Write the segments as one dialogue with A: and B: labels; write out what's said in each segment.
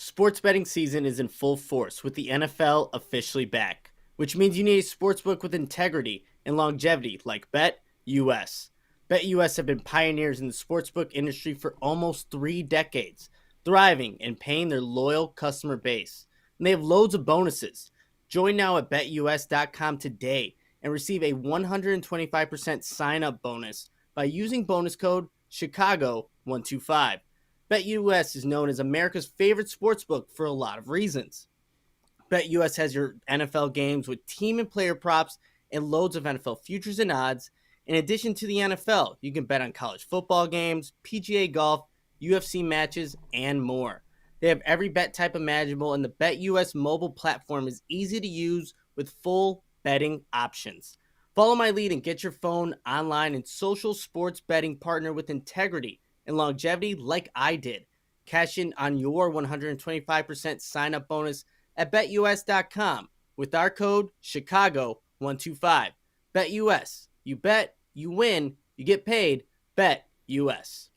A: Sports betting season is in full force with the NFL officially back, which means you need a sportsbook with integrity and longevity like BetUS. BetUS have been pioneers in the sportsbook industry for almost 3 decades, thriving and paying their loyal customer base. And they have loads of bonuses. Join now at betus.com today and receive a 125% sign up bonus by using bonus code Chicago125. BetUS is known as America's favorite sportsbook for a lot of reasons. BetUS has your NFL games with team and player props and loads of NFL futures and odds. In addition to the NFL, you can bet on college football games, PGA golf, UFC matches, and more. They have every bet type imaginable, and the BetUS mobile platform is easy to use with full betting options. Follow my lead and get your phone, online, and social sports betting partner with integrity and longevity like I did. Cash in on your 125% sign-up bonus at betus.com with our code Chicago125. BetUS. You bet, you win, you get paid. BetUS.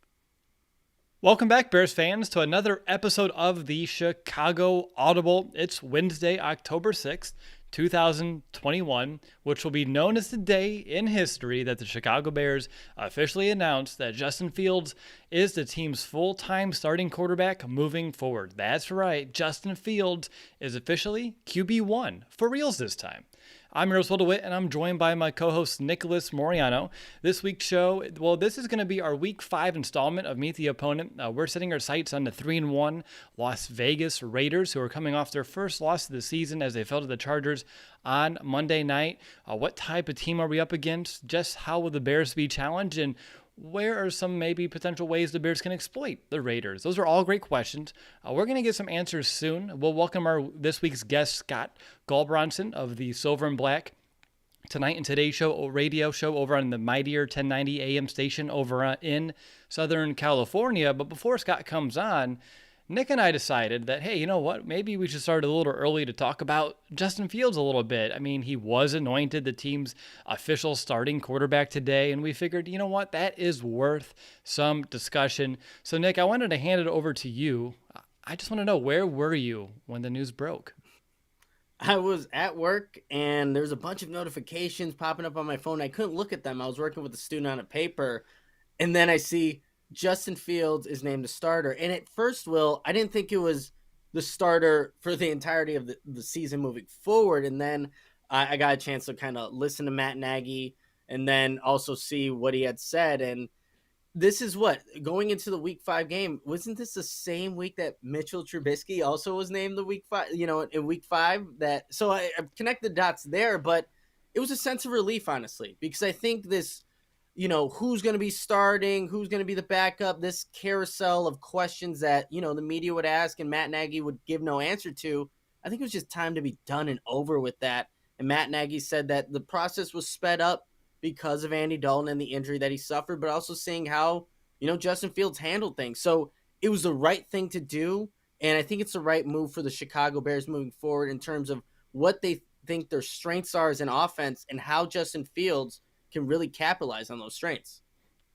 B: Welcome back, Bears fans, to another episode of the Chicago Audible. It's Wednesday, October 6th, 2021, which will be known as the day in history that the Chicago Bears officially announced that Justin Fields is the team's full-time starting quarterback moving forward. That's right, Justin Fields is officially QB1 for reals this time. I'm Roswell DeWitt, and I'm joined by my co-host Nicholas Moriano. This week's show, this is going to be our Week 5 installment of Meet the Opponent. We're setting our sights on the 3-1 Las Vegas Raiders, who are coming off their first loss of the season as they fell to the Chargers on Monday night. What type of team are we up against? Just how will the Bears be challenged? And where are some maybe potential ways the Bears can exploit the Raiders? Those are all great questions. We're going to get some answers soon. We'll welcome our this week's guest, Scott Gulbransen of the Silver and Black Tonight and Today radio show over on the Mightier 1090 AM station over in Southern California. But before Scott comes on, Nick and I decided that, hey, you know what? Maybe we should start a little early to talk about Justin Fields a little bit. I mean, he was anointed the team's official starting quarterback today, and we figured, you know what? That is worth some discussion. So, Nick, I wanted to hand it over to you. I just want to know, where were you when the news broke?
A: I was at work, and there's a bunch of notifications popping up on my phone. I couldn't look at them. I was working with a student on a paper, and then I see Justin Fields is named the starter. And at first, I didn't think it was the starter for the entirety of the season moving forward. And then I got a chance to kind of listen to Matt Nagy and then also see what he had said. And this is going into the Week 5 game. Wasn't this the same week that Mitchell Trubisky also was named the Week 5, in Week 5? So I connect the dots there, but it was a sense of relief, honestly, because I think this, who's going to be starting, who's going to be the backup, this carousel of questions that, the media would ask and Matt Nagy would give no answer to. I think it was just time to be done and over with that. And Matt Nagy said that the process was sped up because of Andy Dalton and the injury that he suffered, but also seeing how, Justin Fields handled things. So it was the right thing to do. And I think it's the right move for the Chicago Bears moving forward in terms of what they think their strengths are as an offense and how Justin Fields can really capitalize on those strengths.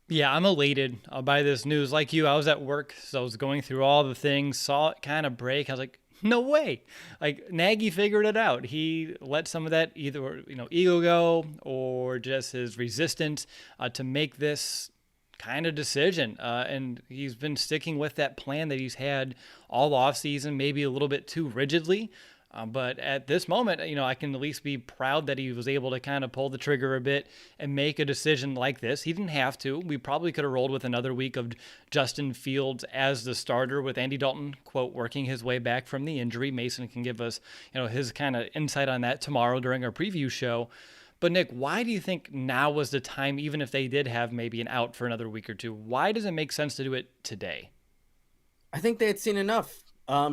B: Yeah, I'm elated by this news. Like you, I was at work, so I was going through all the things, saw it kind of break. I was like, no way. Like, Nagy figured it out. He let some of that either, ego go or just his resistance to make this kind of decision. And he's been sticking with that plan that he's had all offseason, maybe a little bit too rigidly. But at this moment, I can at least be proud that he was able to kind of pull the trigger a bit and make a decision like this. He didn't have to. We probably could have rolled with another week of Justin Fields as the starter with Andy Dalton, quote, working his way back from the injury. Mason can give us, his kind of insight on that tomorrow during our preview show. But Nick, why do you think now was the time, even if they did have maybe an out for another week or two? Why does it make sense to do it today?
A: I think they had seen enough.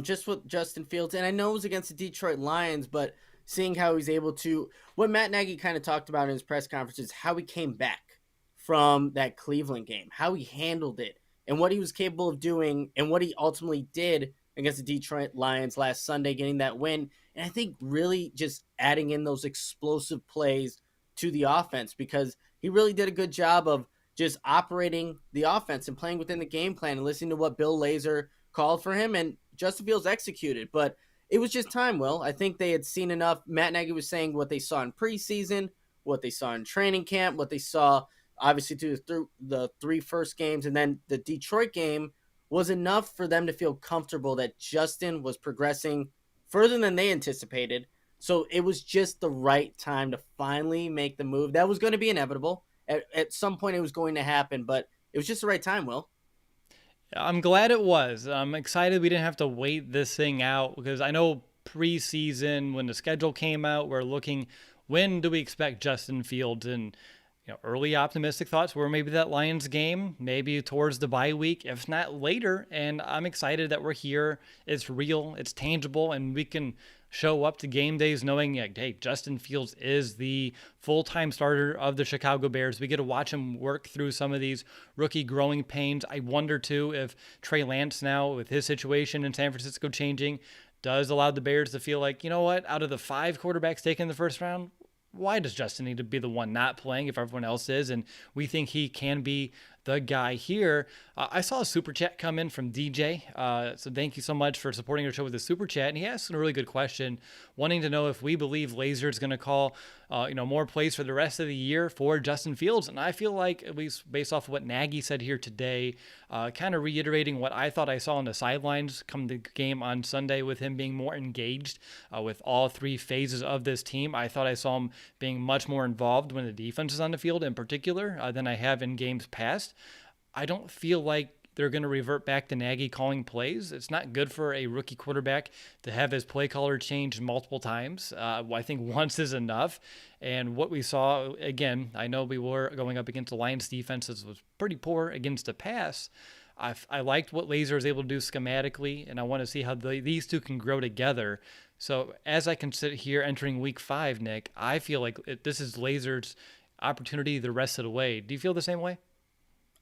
A: Just with Justin Fields, and I know it was against the Detroit Lions, but seeing how he's able to, what Matt Nagy kind of talked about in his press conference is how he came back from that Cleveland game, how he handled it, and what he was capable of doing, and what he ultimately did against the Detroit Lions last Sunday, getting that win. And I think really just adding in those explosive plays to the offense, because he really did a good job of just operating the offense and playing within the game plan and listening to what Bill Lazor called for him and Justin Fields executed, but it was just time, Will. I think they had seen enough. Matt Nagy was saying what they saw in preseason, what they saw in training camp, what they saw obviously through the three first games, and then the Detroit game was enough for them to feel comfortable that Justin was progressing further than they anticipated. So it was just the right time to finally make the move. That was going to be inevitable. At some point, it was going to happen, but it was just the right time, Will.
B: I'm glad it was. I'm excited we didn't have to wait this thing out because I know preseason when the schedule came out, we're looking when do we expect Justin Fields, and early optimistic thoughts were maybe that Lions game, maybe towards the bye week, if not later. And I'm excited that we're here. It's real, it's tangible, and we can show up to game days knowing, hey, Justin Fields is the full-time starter of the Chicago Bears. We get to watch him work through some of these rookie growing pains. I wonder, too, if Trey Lance now, with his situation in San Francisco changing, does allow the Bears to feel like, you know what, out of the 5 quarterbacks taken in the first round, why does Justin need to be the one not playing if everyone else is? And we think he can be the guy here. I saw a super chat come in from DJ. So thank you so much for supporting our show with the super chat. And he asked a really good question, wanting to know if we believe Laser is going to call, more plays for the rest of the year for Justin Fields. And I feel like, at least based off of what Nagy said here today, kind of reiterating what I thought I saw on the sidelines come the game on Sunday with him being more engaged with all 3 phases of this team. I thought I saw him being much more involved when the defense is on the field in particular than I have in games past. I don't feel like they're going to revert back to Nagy calling plays. It's not good for a rookie quarterback to have his play caller changed multiple times. I think once is enough. And what we saw, again, I know we were going up against the Lions defenses was pretty poor against the pass. I liked what Laser is able to do schematically, and I want to see how these two can grow together. So as I can sit here entering week 5, Nick, I feel like this is Laser's opportunity the rest of the way. Do you feel the same way?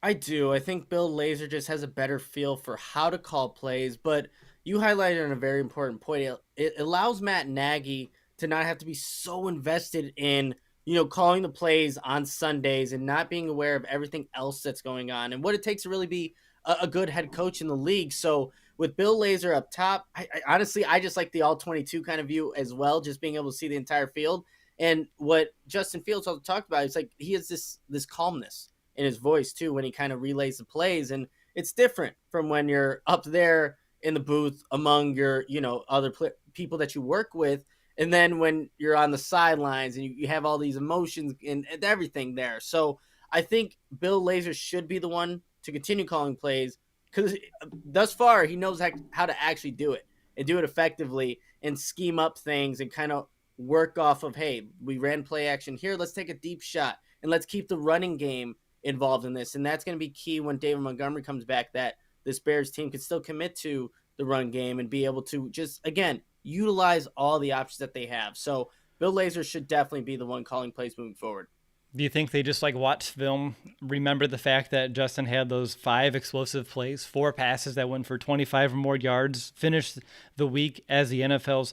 A: I do. I think Bill Lazor just has a better feel for how to call plays, but you highlighted on a very important point. It allows Matt Nagy to not have to be so invested in, calling the plays on Sundays and not being aware of everything else that's going on and what it takes to really be a good head coach in the league. So with Bill Lazor up top, honestly, I just like the all 22 kind of view as well, just being able to see the entire field. And what Justin Fields also talked about, it's like he has this calmness in his voice too when he kind of relays the plays, and it's different from when you're up there in the booth among your other people that you work with, and then when you're on the sidelines and you have all these emotions and everything there. So I think Bill Lazor should be the one to continue calling plays because thus far he knows how to actually do it and do it effectively and scheme up things and kind of work off of, hey, we ran play action here, let's take a deep shot and let's keep the running game involved in this. And that's going to be key when David Montgomery comes back, that this Bears team can still commit to the run game and be able to just, again, utilize all the options that they have. So Bill Lazor should definitely be the one calling plays moving forward.
B: Do you think they just watch film, remember the fact that Justin had those 5 explosive plays, 4 passes that went for 25 or more yards, finished the week as the NFL's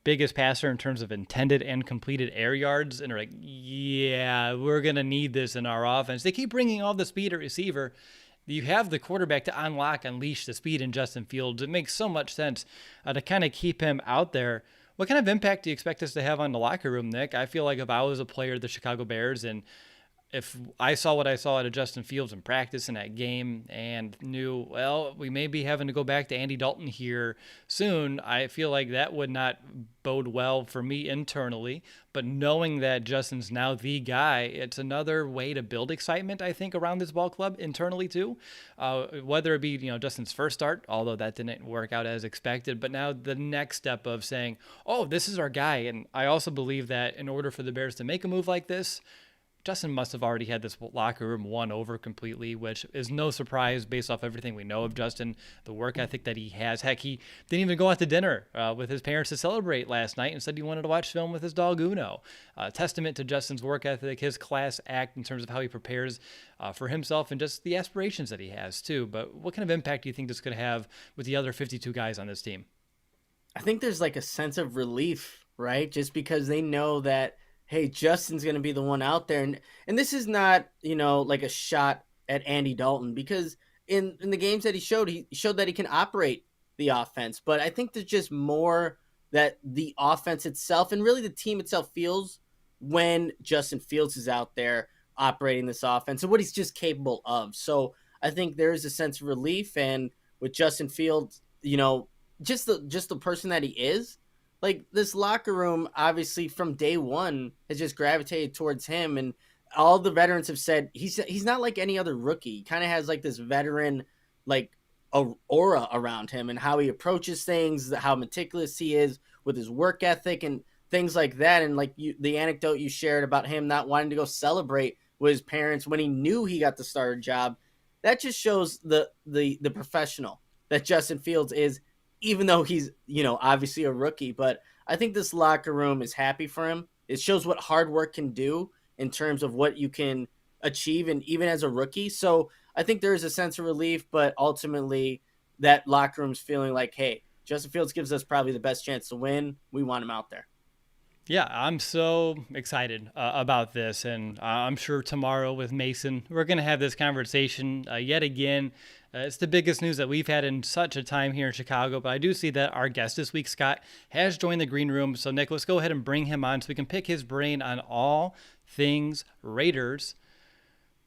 B: biggest passer in terms of intended and completed air yards, and are like, yeah, we're going to need this in our offense. They keep bringing all the speed at receiver. You have the quarterback to unleash the speed in Justin Fields. It makes so much sense to kind of keep him out there. What kind of impact do you expect us to have on the locker room, Nick? I feel like if I was a player of the Chicago Bears and if I saw what I saw out of Justin Fields in practice in that game and knew, well, we may be having to go back to Andy Dalton here soon, I feel like that would not bode well for me internally. But knowing that Justin's now the guy, it's another way to build excitement, I think, around this ball club internally too. Whether it be, Justin's first start, although that didn't work out as expected, but now the next step of saying, oh, this is our guy. And I also believe that in order for the Bears to make a move like this, Justin must have already had this locker room won over completely, which is no surprise based off everything we know of Justin, the work ethic that he has. Heck, he didn't even go out to dinner with his parents to celebrate last night and said he wanted to watch film with his dog Uno. Testament to Justin's work ethic, his class act in terms of how he prepares for himself and just the aspirations that he has too. But what kind of impact do you think this could have with the other 52 guys on this team?
A: I think there's a sense of relief, right? Just because they know that, hey, Justin's going to be the one out there. And this is not, a shot at Andy Dalton, because in the games that he showed that he can operate the offense. But I think there's just more that the offense itself and really the team itself feels when Justin Fields is out there operating this offense and what he's just capable of. So I think there is a sense of relief, and with Justin Fields, just the person that he is, like this locker room, obviously from day one has just gravitated towards him, and all the veterans have said he's not like any other rookie. He kind of has like this veteran like a aura around him, and how he approaches things, how meticulous he is with his work ethic and things like that. And like the anecdote you shared about him not wanting to go celebrate with his parents when he knew he got the starter job, that just shows the professional that Justin Fields is, even though he's, obviously a rookie. But I think this locker room is happy for him. It shows what hard work can do in terms of what you can achieve, and even as a rookie. So I think there is a sense of relief, but ultimately that locker room's feeling like, hey, Justin Fields gives us probably the best chance to win. We want him out there.
B: Yeah, I'm so excited about this, and I'm sure tomorrow with Mason, we're going to have this conversation yet again. It's the biggest news that we've had in such a time here in Chicago, but I do see that our guest this week, Scott, has joined the green room. So, Nick, let's go ahead and bring him on so we can pick his brain on all things Raiders.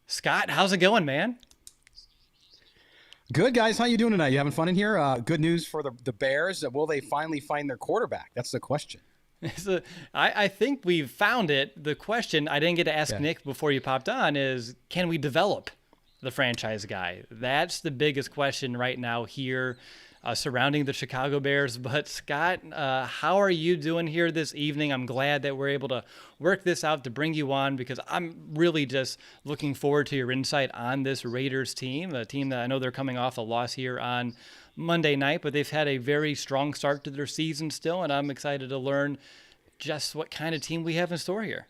B: Scott, how's it going, man?
C: Good, guys. How you doing tonight? You having fun in here? Good news for the Bears. Will they finally find their quarterback? That's the question.
B: So I think we've found it. The question I didn't get to ask Nick before you popped on is, can we develop the franchise guy? That's the biggest question right now here surrounding the Chicago Bears. But Scott, how are you doing here this evening? I'm glad that we're able to work this out to bring you on, because I'm really just looking forward to your insight on this Raiders team, a team that I know they're coming off a loss here on Monday night, but they've had a very strong start to their season still, and I'm excited to learn just what kind of team we have in store here.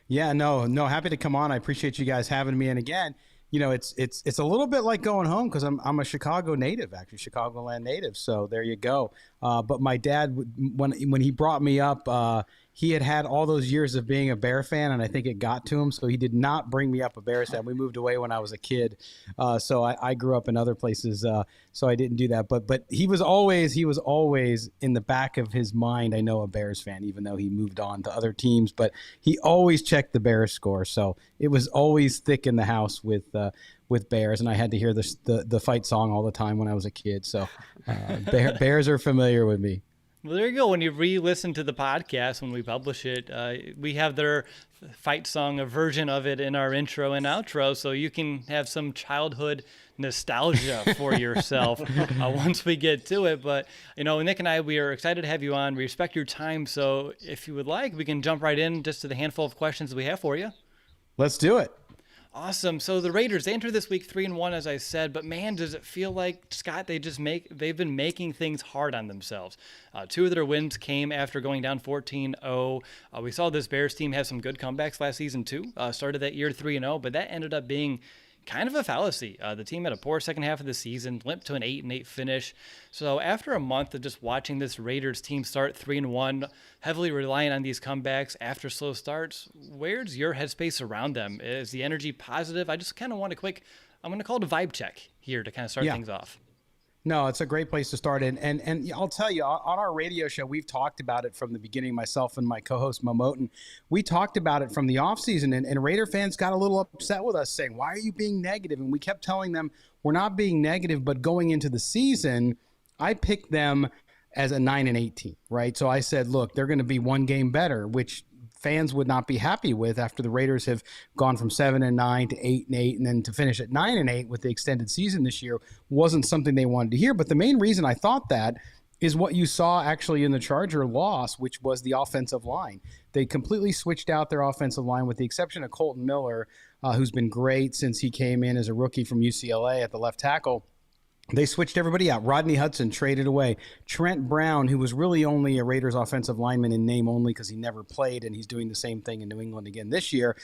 C: Yeah, no, happy to come on. I appreciate you guys having me. And again, it's a little bit like going home, because I'm a Chicago native, actually, Chicagoland native. So there you go. But my dad, when he brought me up, he had all those years of being a Bear fan, and I think it got to him. So he did not bring me up a Bears fan. We moved away when I was a kid. So I grew up in other places, so I didn't do that. But he was always in the back of his mind, I know, a Bears fan, even though he moved on to other teams. But he always checked the Bears score. So it was always thick in the house with Bears, and I had to hear the fight song all the time when I was a kid. So Bears are familiar with me.
B: Well, there you go. When you re-listen to the podcast, when we publish it, we have their fight song, a version of it in our intro and outro, so you can have some childhood nostalgia for yourself once we get to it. But, Nick and I, we are excited to have you on. We respect your time, so if you would like, we can jump right in just to the handful of questions we have for you.
C: Let's do it.
B: Awesome. So the Raiders, they enter this week 3-1, as I said, but man, does it feel like, Scott, they've been making things hard on themselves. 2 of their wins came after going down 14-0. We saw this Bears team have some good comebacks last season too. Started that year 3-0, but that ended up being kind of a fallacy. The team had a poor second half of the season, limped to an 8-8 finish. So after a month of just watching this Raiders team start 3-1, heavily relying on these comebacks after slow starts, where's your headspace around them? Is the energy positive? I just kind of want a quick, I'm going to call it a vibe check here to kind of start things off.
C: No, it's a great place to start. And I'll tell you, on our radio show, we've talked about it from the beginning, myself and my co-host, Momoten. We talked about it from the offseason, and Raider fans got a little upset with us, saying, why are you being negative? And we kept telling them, we're not being negative, but going into the season, I picked them as a 9-8 team, right? So I said, look, they're going to be one game better, which fans would not be happy with after the Raiders have gone from 7-9 to 8-8, and then to finish at 9-8 with the extended season this year wasn't something they wanted to hear. But the main reason I thought that is what you saw actually in the Charger loss, which was the offensive line. They completely switched out their offensive line with the exception of Colton Miller, who's been great since he came in as a rookie from UCLA at the left tackle. They switched everybody out. Rodney Hudson traded away. Trent Brown, who was really only a Raiders offensive lineman in name only because he never played, and he's doing the same thing in New England again this year,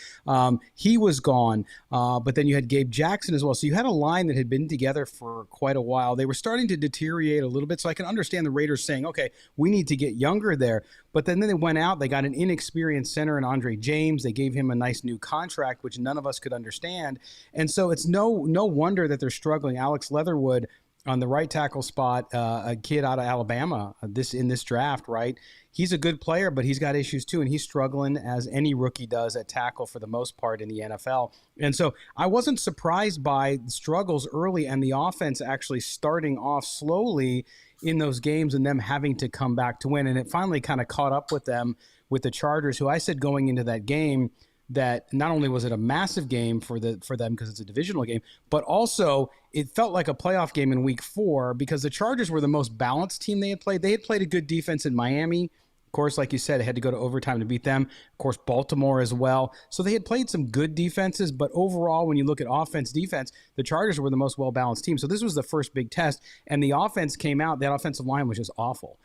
C: he was gone. But then you had Gabe Jackson as well. So you had a line that had been together for quite a while. They were starting to deteriorate a little bit, so I can understand the Raiders saying, okay, we need to get younger there. But then they went out. They got an inexperienced center in Andre James. They gave him a nice new contract, which none of us could understand. And so it's no wonder that they're struggling. Alex Leatherwood on the right tackle spot, a kid out of Alabama in this draft, right? He's a good player, but he's got issues too, and he's struggling as any rookie does at tackle for the most part in the NFL. And so I wasn't surprised by the struggles early and the offense actually starting off slowly in those games and them having to come back to win. And it finally kind of caught up with them with the Chargers, who I said going into that game that not only was it a massive game for them because it's a divisional game, but also it felt like a playoff game in week 4 because the Chargers were the most balanced team they had played. They had played a good defense in Miami. Of course, like you said, it had to go to overtime to beat them. Of course, Baltimore as well. So they had played some good defenses, but overall, when you look at offense, defense, the Chargers were the most well-balanced team. So this was the first big test, and the offense came out. That offensive line was just awful.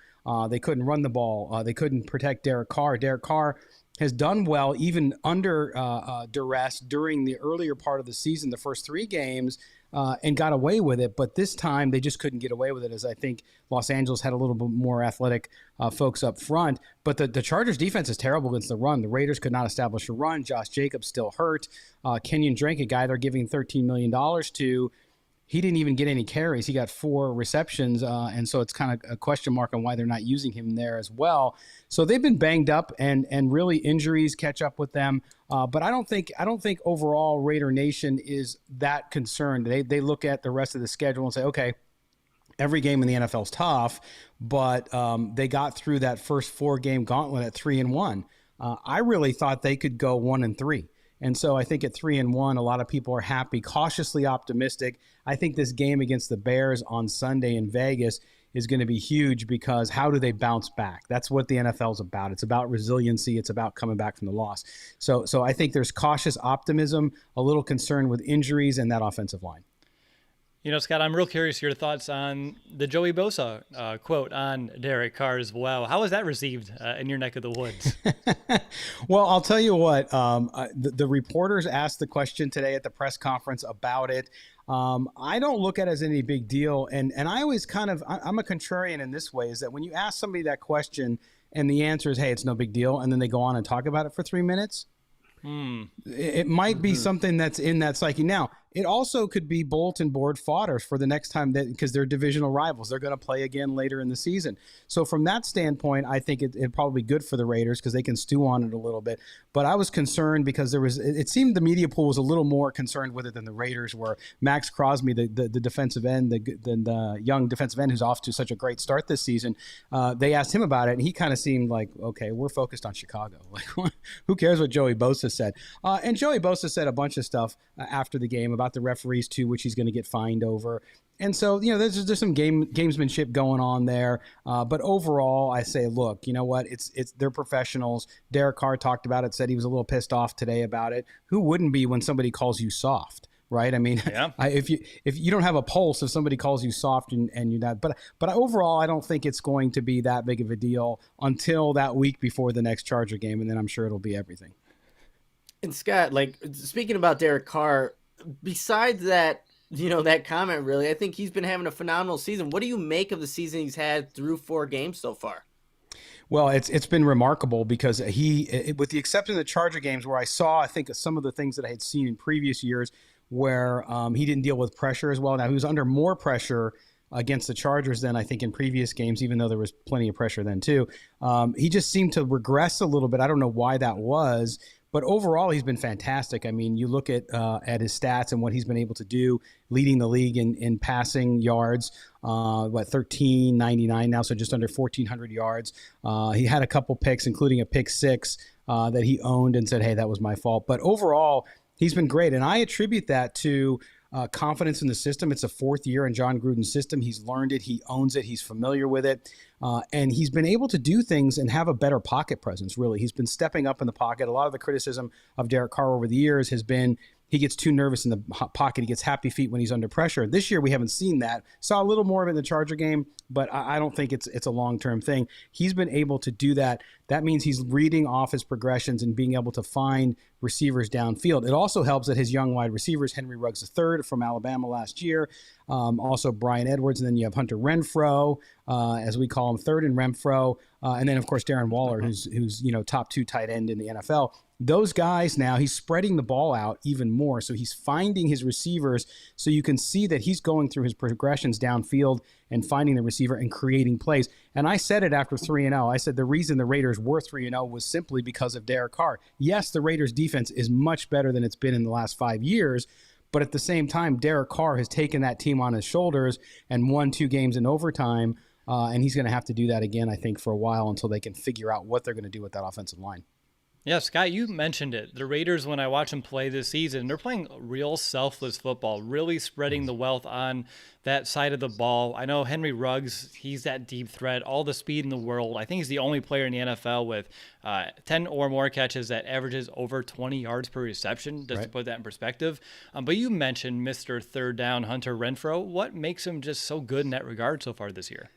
C: They couldn't run the ball. They couldn't protect Derek Carr. Derek Carr has done well even under duress during the earlier part of the season, the first 3 games, and got away with it. But this time they just couldn't get away with it, as I think Los Angeles had a little bit more athletic folks up front. But the Chargers defense is terrible against the run. The Raiders could not establish a run. Josh Jacobs still hurt. Kenyon Drake, a guy they're giving $13 million to, he didn't even get any carries. He got 4 receptions, and so it's kind of a question mark on why they're not using him there as well. So they've been banged up, and really injuries catch up with them. But I don't think overall Raider Nation is that concerned. They look at the rest of the schedule and say, okay, every game in the NFL is tough, but they got through that first 4-game gauntlet at 3-1. I really thought they could go 1-3. And so I think at 3-1, a lot of people are happy, cautiously optimistic. I think this game against the Bears on Sunday in Vegas is going to be huge because how do they bounce back? That's what the NFL is about. It's about resiliency. It's about coming back from the loss. So I think there's cautious optimism, a little concern with injuries and that offensive line.
B: You know, Scott, I'm real curious your thoughts on the Joey Bosa quote on Derek Carr as well. How was that received in your neck of the woods?
C: Well, I'll tell you what, the reporters asked the question today at the press conference about it. I don't look at it as any big deal. And I always I'm a contrarian in this way, is that when you ask somebody that question and the answer is, hey, it's no big deal, and then they go on and talk about it for 3 minutes, it might be something that's in that psyche. Now, it also could be bulletin board fodder for the next time because they're divisional rivals. They're going to play again later in the season. So from that standpoint, I think it'd probably be good for the Raiders because they can stew on it a little bit. But I was concerned because it seemed the media pool was a little more concerned with it than the Raiders were. Max Crosby, the defensive end, the young defensive end who's off to such a great start this season, they asked him about it, and he kind of seemed like, okay, we're focused on Chicago. Like, who cares what Joey Bosa said? And Joey Bosa said a bunch of stuff after the game about the referees too, which he's going to get fined over. And so, there's some gamesmanship going on there. But overall, I say, look, you know what? They're professionals. Derek Carr talked about it, said he was a little pissed off today about it. Who wouldn't be when somebody calls you soft? Right. I mean, yeah. If you don't have a pulse, if somebody calls you soft and you're not, but overall, I don't think it's going to be that big of a deal until that week before the next Charger game. And then I'm sure it'll be everything.
A: And Scott, like, speaking about Derek Carr, besides that, that comment, really, I think he's been having a phenomenal season. What do you make of the season he's had through 4 games so far?
C: Well, it's been remarkable because with the exception of the Charger games where I saw, I think, some of the things that I had seen in previous years where he didn't deal with pressure as well. Now, he was under more pressure against the Chargers than I think in previous games, even though there was plenty of pressure then too. He just seemed to regress a little bit. I don't know why that was. But overall, he's been fantastic. I mean, you look at his stats and what he's been able to do, leading the league in passing yards, 1,399 now, so just under 1,400 yards. He had a couple picks, including a pick 6 that he owned and said, hey, that was my fault. But overall, he's been great. And I attribute that to confidence in the system. It's a 4th year in John Gruden's system. He's learned it. He owns it. He's familiar with it. And he's been able to do things and have a better pocket presence, really. He's been stepping up in the pocket. A lot of the criticism of Derek Carr over the years has been he gets too nervous in the pocket. He gets happy feet when he's under pressure. This year, we haven't seen that. Saw a little more of it in the Charger game, but I don't think it's a long-term thing. He's been able to do that. That means he's reading off his progressions and being able to find receivers downfield. It also helps that his young wide receivers, Henry Ruggs III from Alabama last year, also Brian Edwards, and then you have Hunter Renfrow, as we call him, third in Renfrow, and then, of course, Darren Waller, who's top 2 tight end in the NFL. those guys now, he's spreading the ball out even more. So he's finding his receivers. So you can see that he's going through his progressions downfield and finding the receiver and creating plays. And I said it after 3-0. I said the reason the Raiders were 3-0 was simply because of Derek Carr. Yes, the Raiders defense is much better than it's been in the last 5 years. But at the same time, Derek Carr has taken that team on his shoulders and won 2 games in overtime. And he's going to have to do that again, I think, for a while until they can figure out what they're going to do with that offensive line.
B: Yeah, Scott, you mentioned it. The Raiders, when I watch them play this season, they're playing real selfless football, really spreading the wealth on that side of the ball. I know Henry Ruggs, he's that deep threat, all the speed in the world. I think he's the only player in the NFL with 10 or more catches that averages over 20 yards per reception, just to put that in perspective. But you mentioned Mr. Third Down, Hunter Renfrow. What makes him just so good in that regard so far this year?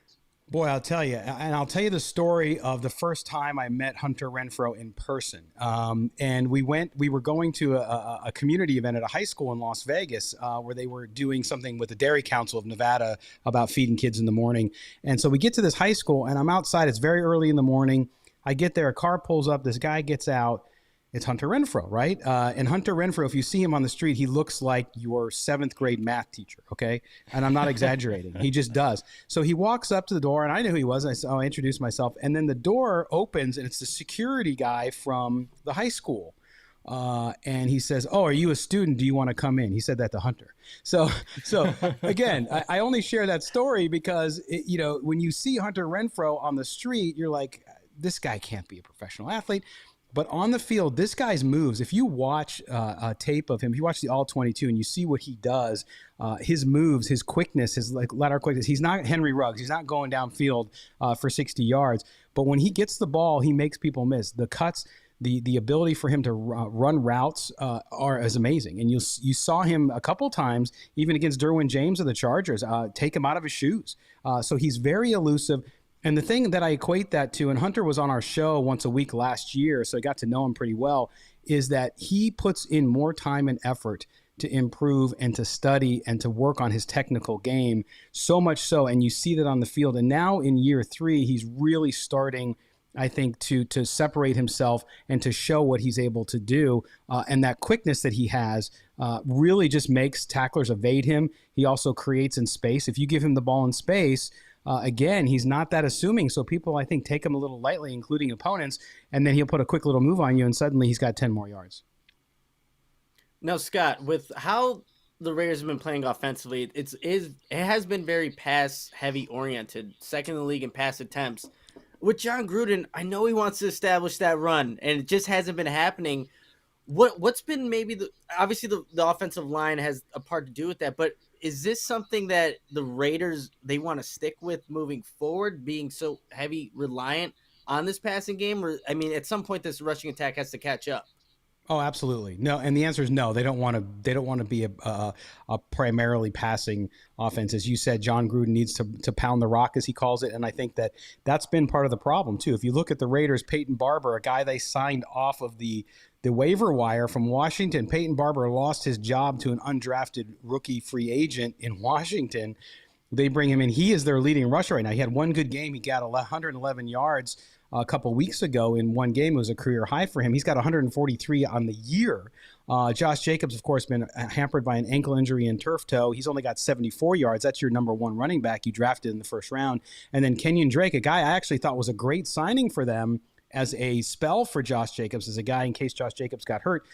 C: Boy, I'll tell you, and I'll tell you the story of the first time I met Hunter Renfrow in person. And we were going to a community event at a high school in Las Vegas where they were doing something with the Dairy Council of Nevada about feeding kids in the morning. And so we get to this high school and I'm outside. It's very early in the morning. I get there, a car pulls up, this guy gets out. It's Hunter Renfrow, right? And Hunter Renfrow, if you see him on the street, he looks like your 7th grade math teacher, okay? And I'm not exaggerating. He just does. So he walks up to the door, and I knew who he was. And I introduced myself. And then the door opens, and it's the security guy from the high school. And he says, "Oh, are you a student? Do you want to come in?" He said that to Hunter. So again, I only share that story because, when you see Hunter Renfrow on the street, you're like, this guy can't be a professional athlete. But on the field, this guy's moves, if you watch a tape of him, if you watch the All-22 and you see what he does, his moves, his quickness, his lateral quickness, he's not Henry Ruggs. He's not going downfield for 60 yards. But when he gets the ball, he makes people miss. The cuts, the ability for him to run routes is amazing. And you saw him a couple times, even against Derwin James of the Chargers, take him out of his shoes. So he's very elusive. And the thing that I equate that to, and Hunter was on our show once a week last year, so I got to know him pretty well, is that he puts in more time and effort to improve and to study and to work on his technical game, so much so, and you see that on the field. And now in year 3, he's really starting, I think, to separate himself and to show what he's able to do. And that quickness that he has really just makes tacklers evade him. He also creates in space. If you give him the ball in space, again, he's not that assuming. So people, I think, take him a little lightly, including opponents, and then he'll put a quick little move on you, and suddenly he's got 10 more yards.
A: Now, Scott, with how the Raiders have been playing offensively, it has been very pass-heavy oriented, second in the league in pass attempts. With John Gruden, I know he wants to establish that run, and it just hasn't been happening. What's been maybe obviously the offensive line has a part to do with that, but is this something that the Raiders, they want to stick with moving forward, being so heavy reliant on this passing game? Or, I mean, at some point this rushing attack has to catch up.
C: Oh, absolutely. No, and the answer is no. They don't want to be a primarily passing offense. As you said, John Gruden needs to pound the rock, as he calls it, and I think that's been part of the problem too. If you look at the Raiders, Peyton Barber, a guy they signed off of the waiver wire from Washington, Peyton Barber lost his job to an undrafted rookie free agent in Washington. They bring him in. He is their leading rusher right now. He had one good game. He got 111 yards a couple weeks ago in one game. It was a career high for him. He's got 143 on the year. Josh Jacobs, of course, been hampered by an ankle injury and turf toe. He's only got 74 yards. That's your number 1 running back you drafted in the first round. And then Kenyon Drake, a guy I actually thought was a great signing for them as a spell for Josh Jacobs, as a guy in case Josh Jacobs got hurt.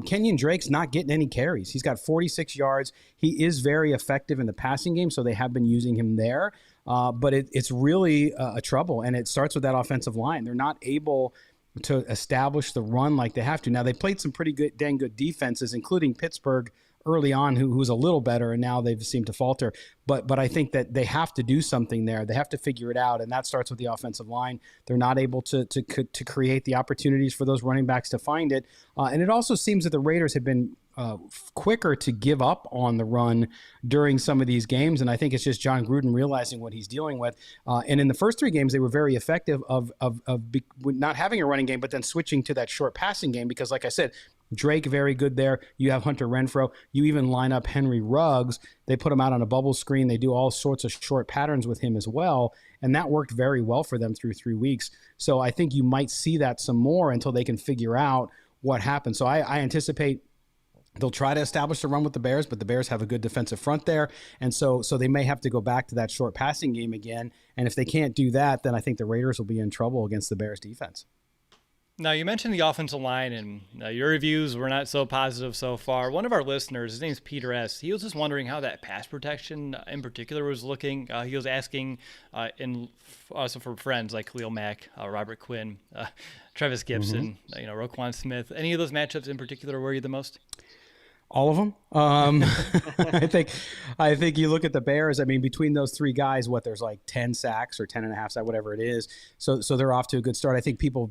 C: Kenyon Drake's not getting any carries. He's got 46 yards. He is very effective in the passing game, so they have been using him there. But it's really a trouble, and it starts with that offensive line. They're not able to establish the run like they have to. Now, they played some pretty good, dang good defenses, including Pittsburgh early on, who was a little better, and now they've seemed to falter. But I think that they have to do something there. They have to figure it out, and that starts with the offensive line. They're not able to create the opportunities for those running backs to find it. And it also seems that the Raiders have been quicker to give up on the run during some of these games, and I think it's just John Gruden realizing what he's dealing with. And in the first 3 games, they were very effective of not having a running game, but then switching to that short passing game because, like I said, Drake, very good there. You have Hunter Renfrow. You even line up Henry Ruggs. They put him out on a bubble screen. They do all sorts of short patterns with him as well, and that worked very well for them through 3 weeks. So I think you might see that some more until they can figure out what happens. So I anticipate they'll try to establish the run with the Bears, but the Bears have a good defensive front there. And so they may have to go back to that short passing game again. And if they can't do that, then I think the Raiders will be in trouble against the Bears defense.
B: Now, you mentioned the offensive line, and your reviews were not so positive so far. One of our listeners, his name's Peter S., he was just wondering how that pass protection in particular was looking. He was asking also for friends like Khalil Mack, Robert Quinn, Travis Gibson, Roquan Smith. Any of those matchups in particular worry you the most?
C: All of them. I think you look at the Bears. I mean, between those three guys, there's like 10 sacks or 10 and a half sacks, whatever it is. So they're off to a good start. I think people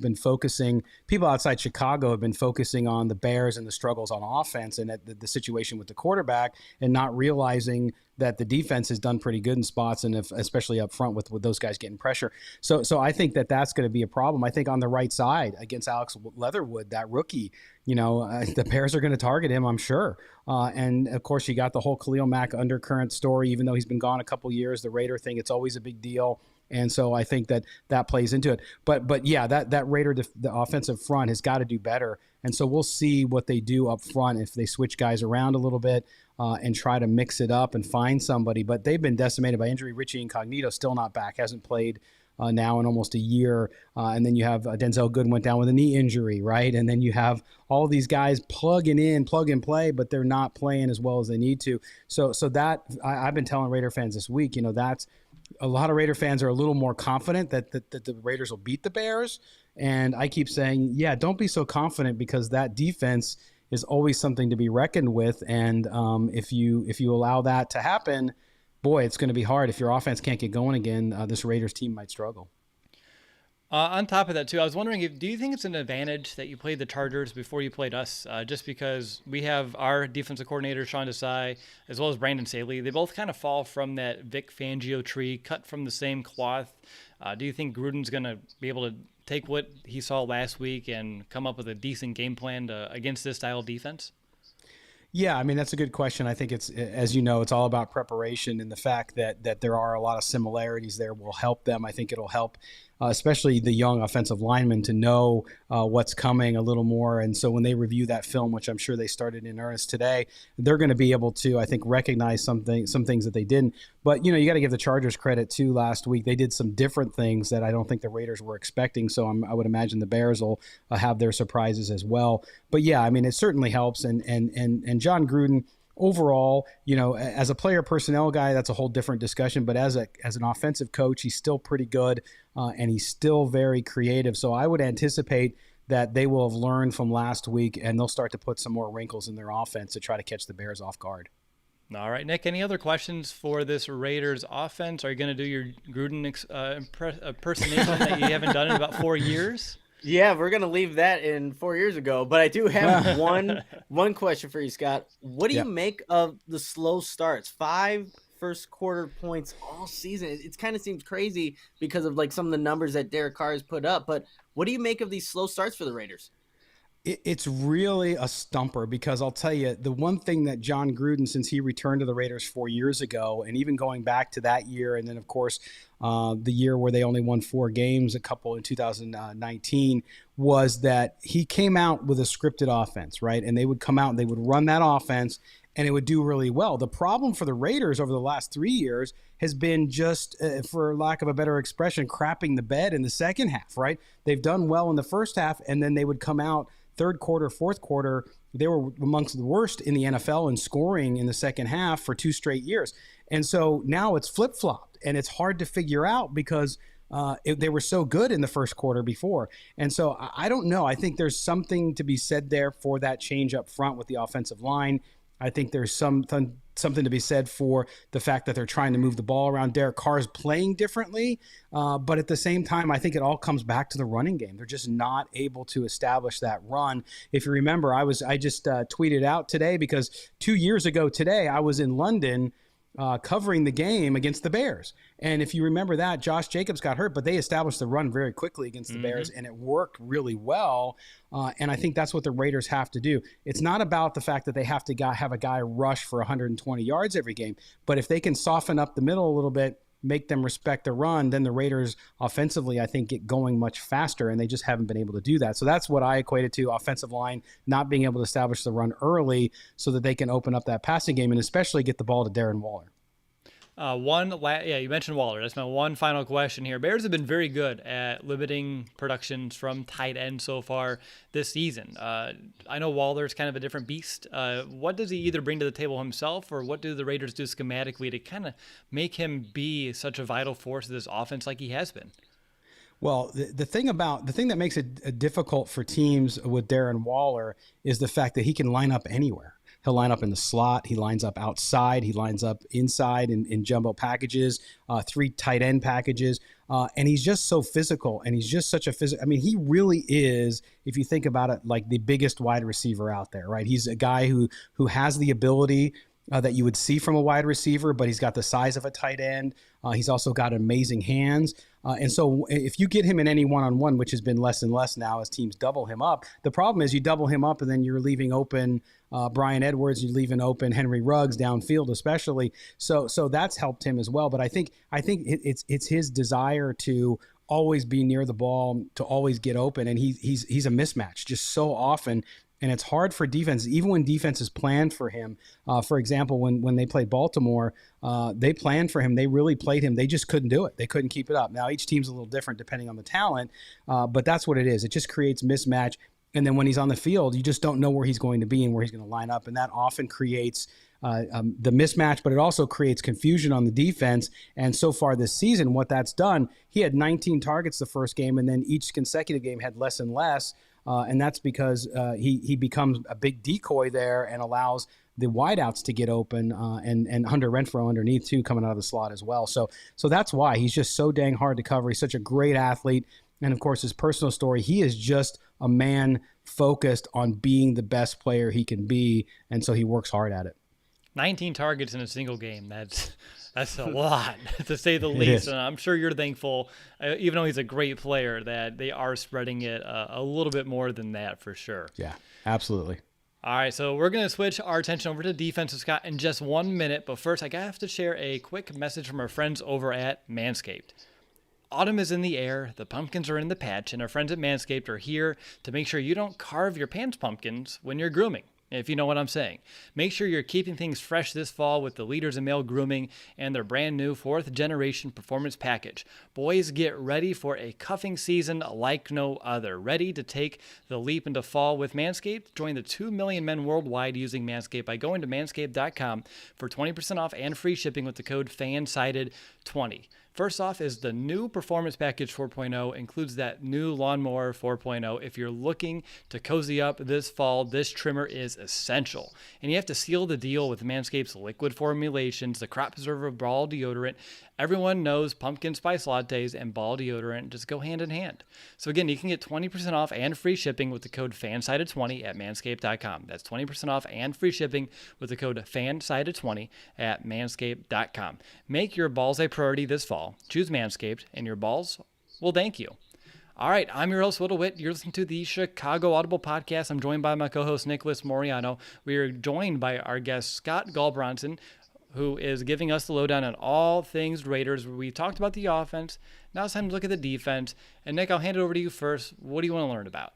C: outside Chicago have been focusing on the Bears and the struggles on offense and at the situation with the quarterback, and not realizing that the defense has done pretty good in spots, and especially up front with those guys getting pressure. So I think that's going to be a problem. I think on the right side against Alex Leatherwood, that rookie, the Bears are going to target him, I'm sure. And of course, you got the whole Khalil Mack undercurrent story. Even though he's been gone a couple years, the Raider thing, it's always a big deal. And so I think that plays into it. But yeah, that Raider, the offensive front has got to do better. And so we'll see what they do up front if they switch guys around a little bit and try to mix it up and find somebody. But they've been decimated by injury. Richie Incognito still not back, hasn't played now in almost a year. And then you have Denzel Good went down with a knee injury, right? And then you have all these guys plug and play, but they're not playing as well as they need to. So that I've been telling Raider fans this week, that's a lot of Raider fans are a little more confident that the Raiders will beat the Bears. And I keep saying, yeah, don't be so confident, because that defense is always something to be reckoned with. And if you allow that to happen, boy, it's going to be hard. If your offense can't get going again, this Raiders team might struggle.
B: On top of that, too, I was wondering, do you think it's an advantage that you played the Chargers before you played us? Just because we have our defensive coordinator, Sean Desai, as well as Brandon Staley. They both kind of fall from that Vic Fangio tree, cut from the same cloth. Do you think Gruden's going to be able to take what he saw last week and come up with a decent game plan against this style of defense?
C: Yeah, I mean, that's a good question. I think it's, as you know, it's all about preparation, and the fact that there are a lot of similarities there will help them. I think it'll help especially the young offensive linemen to know what's coming a little more. And so when they review that film, which I'm sure they started in earnest today, they're going to be able to, I think, recognize some things that they didn't. But, you got to give the Chargers credit too. Last week, they did some different things that I don't think the Raiders were expecting. So I would imagine the Bears will have their surprises as well. But yeah, I mean, it certainly helps. And John Gruden, overall, as a player personnel guy, that's a whole different discussion. But as an offensive coach, he's still pretty good, and he's still very creative. So I would anticipate that they will have learned from last week, and they'll start to put some more wrinkles in their offense to try to catch the Bears off guard.
B: All right, Nick, any other questions for this Raiders offense? Are you going to do your Gruden impersonation that you haven't done in about 4 years?
A: Yeah, we're going to leave that in 4 years ago. But I do have one question for you, Scott. What do you make of the slow starts? 5 first quarter points all season. It kind of seems crazy because of like some of the numbers that Derek Carr has put up. But what do you make of these slow starts for the Raiders?
C: It's really a stumper, because I'll tell you, the one thing that John Gruden, since he returned to the Raiders 4 years ago, and even going back to that year, and then, of course, the year where they only won 4 games, a couple in 2019, was that he came out with a scripted offense, right? And they would come out and they would run that offense, and it would do really well. The problem for the Raiders over the last 3 years has been just, for lack of a better expression, crapping the bed in the second half, right? They've done well in the first half, and then they would come out third quarter, fourth quarter, they were amongst the worst in the NFL in scoring in the second half for 2 straight years. And so now it's flip-flopped, and it's hard to figure out because they were so good in the first quarter before. And so I don't know. I think there's something to be said there for that change up front with the offensive line. I think there's something to be said for the fact that they're trying to move the ball around. Derek Carr is playing differently, but at the same time, I think it all comes back to the running game. They're just not able to establish that run. If you remember, I just tweeted out today, because 2 years ago today, I was in London covering the game against the Bears. And if you remember that, Josh Jacobs got hurt, but they established the run very quickly against the Bears, and it worked really well. And I think that's what the Raiders have to do. It's not about the fact that they have to have a guy rush for 120 yards every game, but if they can soften up the middle a little bit make them respect the run, then the Raiders offensively, I think, get going much faster, and they just haven't been able to do that. So that's what I equated to offensive line not being able to establish the run early so that they can open up that passing game and especially get the ball to Darren Waller.
B: You mentioned Waller. That's my one final question here. Bears have been very good at limiting productions from tight end so far this season. I know Waller's kind of a different beast. What does he either bring to the table himself, or what do the Raiders do schematically to kind of make him be such a vital force of this offense like he has been?
C: Well, the thing that makes it difficult for teams with Darren Waller is the fact that he can line up anywhere. He'll line up in the slot. He lines up outside. He lines up inside in jumbo packages, 3 tight end packages. And he's just so physical, and he's just such a physical. I mean, he really is, if you think about it, like the biggest wide receiver out there, right? He's a guy who has the ability that you would see from a wide receiver, but he's got the size of a tight end. He's also got amazing hands. And so if you get him in any one-on-one, which has been less and less now as teams double him up, the problem is you double him up and then you're leaving open Brian Edwards, you're leaving open Henry Ruggs downfield especially. So that's helped him as well. But I think it's his desire to always be near the ball, to always get open, and he's a mismatch just so often. And it's hard for defense, even when defenses planned for him. For example, when they played Baltimore, they planned for him. They really played him. They just couldn't do it. They couldn't keep it up. Now, each team's a little different depending on the talent, but that's what it is. It just creates mismatch. And then when he's on the field, you just don't know where he's going to be and where he's going to line up. And that often creates the mismatch, but it also creates confusion on the defense. And so far this season, what that's done, he had 19 targets the first game, and then each consecutive game had less and less. And that's because he becomes a big decoy there and allows the wideouts to get open, and Hunter Renfrow underneath too, coming out of the slot as well. So that's why he's just so dang hard to cover. He's such a great athlete. And of course, his personal story, he is just a man focused on being the best player he can be. And so he works hard at it.
B: 19 targets in a single game. That's a lot, to say the least. And I'm sure you're thankful, even though he's a great player, that they are spreading it a little bit more than that for sure.
C: Yeah, absolutely.
B: All right, so we're going to switch our attention over to defense with Scott in just 1 minute. But first, I have to share a quick message from our friends over at Manscaped. Autumn is in the air, the pumpkins are in the patch, and our friends at Manscaped are here to make sure you don't carve your pants pumpkins when you're grooming, if you know what I'm saying. Make sure you're keeping things fresh this fall with the leaders in male grooming and their brand new 4th generation performance package. Boys, get ready for a cuffing season like no other. Ready to take the leap into fall with Manscaped? Join the 2 million men worldwide using Manscaped by going to manscaped.com for 20% off and free shipping with the code FANSIDED20. First off is the new Performance Package 4.0 includes that new Lawnmower 4.0. If you're looking to cozy up this fall, this trimmer is essential. And you have to seal the deal with Manscaped's liquid formulations, the Crop Preserver Ball Deodorant. Everyone knows pumpkin spice lattes and ball deodorant just go hand in hand. So again, you can get 20% off and free shipping with the code FANSIDED20 at manscaped.com. That's 20% off and free shipping with the code FANSIDED20 at manscaped.com. Make your balls a priority this fall. Choose Manscaped, and your balls will thank you. All right, I'm your host, Will DeWitt. You're listening to the Chicago Audible Podcast. I'm joined by my co-host, Nicholas Moriano. We are joined by our guest, Scott Gulbransen, who is giving us the lowdown on all things Raiders. We talked about the offense. Now it's time to look at the defense. And Nick, I'll hand it over to you first. What do you want to learn about?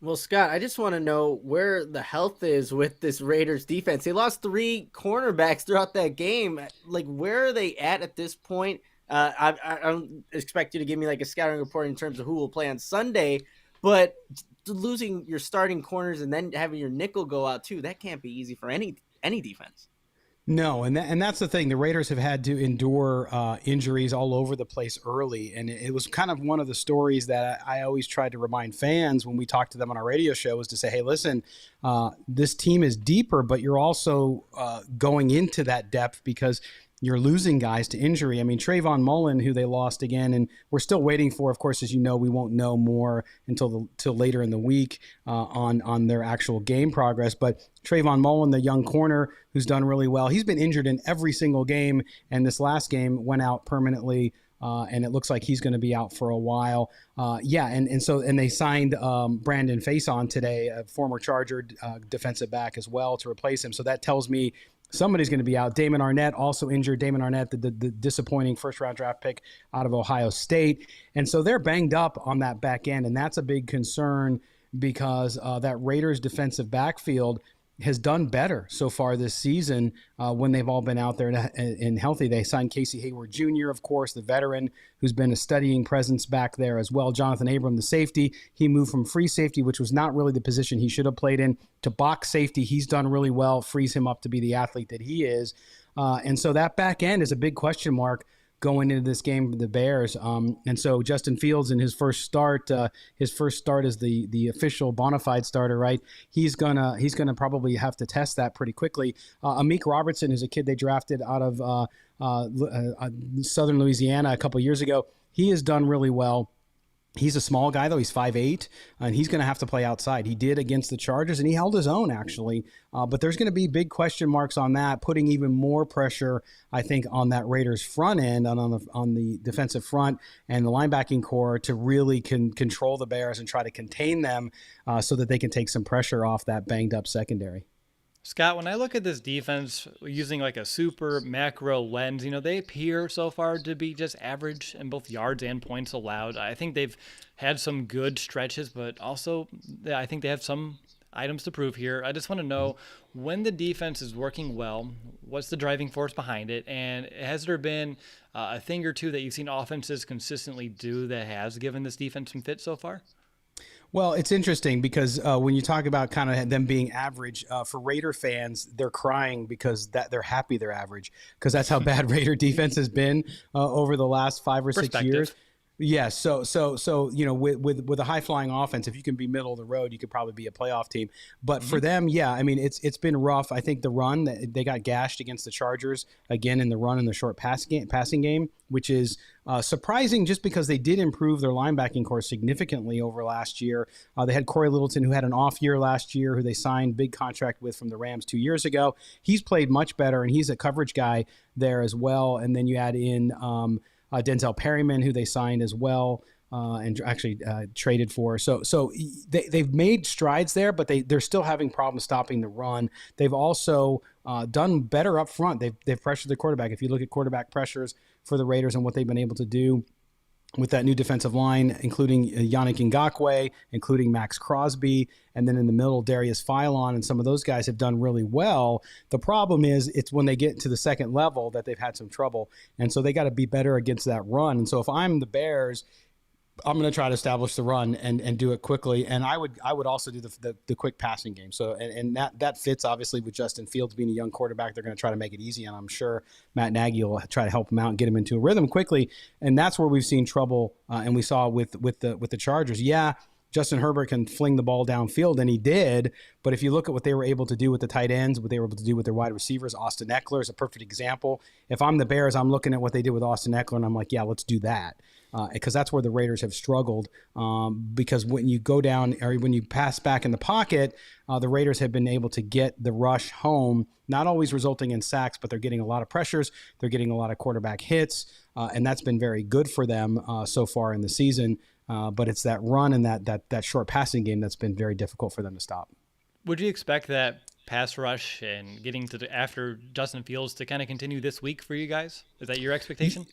A: Well, Scott, I just want to know where the health is with this Raiders defense. They lost 3 cornerbacks throughout that game. Like, where are they at this point? I don't expect you to give me like a scouting report in terms of who will play on Sunday, but losing your starting corners and then having your nickel go out too, that can't be easy for any defense.
C: No, and that's the thing. The Raiders have had to endure injuries all over the place early, and it was kind of one of the stories that I always tried to remind fans when we talked to them on our radio show was to say, hey, listen, this team is deeper, but you're also going into that depth because you're losing guys to injury. I mean, Trayvon Mullen, who they lost again, and we're still waiting for, of course, as you know, we won't know more until later in the week on their actual game progress. But Trayvon Mullen, the young corner who's done really well, he's been injured in every single game, and this last game went out permanently. And it looks like he's going to be out for a while. And they signed Brandon Faison today, a former Charger defensive back as well, to replace him. So that tells me Somebody's going to be out. Damon Arnett also injured. Damon Arnett, the disappointing first-round draft pick out of Ohio State. And so they're banged up on that back end, and that's a big concern because that Raiders defensive backfield has done better so far this season when they've all been out there and healthy. They signed Casey Hayward Jr., of course, the veteran who's been a steadying presence back there as well. Jonathan Abram, the safety, he moved from free safety, which was not really the position he should have played in, to box safety. He's done really well, frees him up to be the athlete that he is. And so that back end is a big question mark going into this game for the Bears. And so Justin Fields in his first start as the official bona fide starter, right? He's gonna probably have to test that pretty quickly. Amik Robertson is a kid they drafted out of Southern Louisiana a couple years ago. He has done really well. He's a small guy, though. He's 5'8", and he's going to have to play outside. He did against the Chargers, and he held his own, actually. But there's going to be big question marks on that, putting even more pressure, I think, on that Raiders front end, on the defensive front and the linebacking core to really control the Bears and try to contain them so that they can take some pressure off that banged-up secondary.
B: Scott, when I look at this defense using like a super macro lens, they appear so far to be just average in both yards and points allowed. I think they've had some good stretches, but also I think they have some items to prove here. I just want to know, when the defense is working well, what's the driving force behind it? And has there been a thing or two that you've seen offenses consistently do that has given this defense some fit so far?
C: Well, it's interesting because when you talk about kind of them being average, for Raider fans, they're crying because they're happy they're average, because that's how bad Raider defense has been over the last 5 or 6 years. Yeah, so with a high flying offense, if you can be middle of the road, you could probably be a playoff team. But for them, yeah, I mean it's been rough. I think the run, they got gashed against the Chargers again in the run and the short passing game, which is surprising just because they did improve their linebacking core significantly over last year. They had Corey Littleton, who had an off year last year, who they signed big contract with from the Rams 2 years ago. He's played much better, and he's a coverage guy there as well. And then you add in Denzel Perryman, who they signed as well and actually traded for. So they've made strides there, but they're still having problems stopping the run. They've also done better up front. They've pressured the quarterback. If you look at quarterback pressures for the Raiders and what they've been able to do with that new defensive line, including Yannick Ngakoue, including Max Crosby, and then in the middle, Darius Philon, and some of those guys have done really well. The problem is it's when they get to the second level that they've had some trouble, and so they got to be better against that run. And so if I'm the Bears, I'm going to try to establish the run and do it quickly. And I would also do the quick passing game. So and that fits obviously with Justin Fields being a young quarterback. They're going to try to make it easy, and I'm sure Matt Nagy will try to help him out and get him into a rhythm quickly. And that's where we've seen trouble. And we saw with the Chargers. Yeah, Justin Herbert can fling the ball downfield, and he did. But if you look at what they were able to do with the tight ends, what they were able to do with their wide receivers, Austin Eckler is a perfect example. If I'm the Bears, I'm looking at what they did with Austin Eckler, and I'm like, yeah, let's do that. Because that's where the Raiders have struggled. Because when you go down or when you pass back in the pocket, the Raiders have been able to get the rush home, not always resulting in sacks, but they're getting a lot of pressures. They're getting a lot of quarterback hits, and that's been very good for them so far in the season. But it's that run and that short passing game that's been very difficult for them to stop.
B: Would you expect that pass rush and getting to after Justin Fields to kind of continue this week for you guys? Is that your expectation?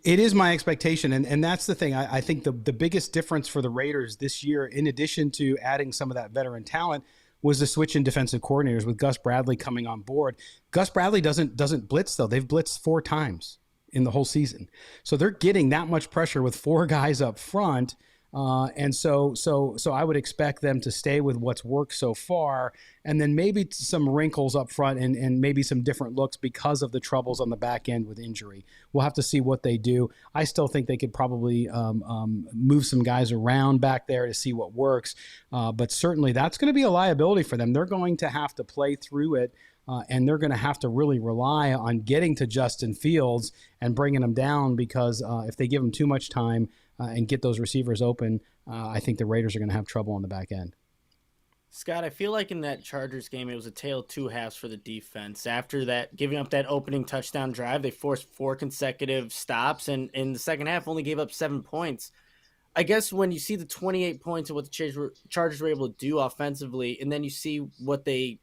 C: It is my expectation, and that's the thing. I think the biggest difference for the Raiders this year, in addition to adding some of that veteran talent, was the switch in defensive coordinators with Gus Bradley coming on board. Gus Bradley doesn't blitz, though. They've blitzed 4 times in the whole season. So they're getting that much pressure with 4 guys up front. And so I would expect them to stay with what's worked so far, and then maybe some wrinkles up front and maybe some different looks because of the troubles on the back end with injury. We'll have to see what they do. I still think they could probably move some guys around back there to see what works. But certainly that's going to be a liability for them. They're going to have to play through it. And they're going to have to really rely on getting to Justin Fields and bringing him down, because if they give him too much time and get those receivers open, I think the Raiders are going to have trouble on the back end.
A: Scott, I feel like in that Chargers game, it was a tale of 2 halves for the defense. After that, giving up that opening touchdown drive, they forced 4 consecutive stops, and in the second half only gave up 7 points. I guess when you see the 28 points and what the Chargers were able to do offensively, and then you see what the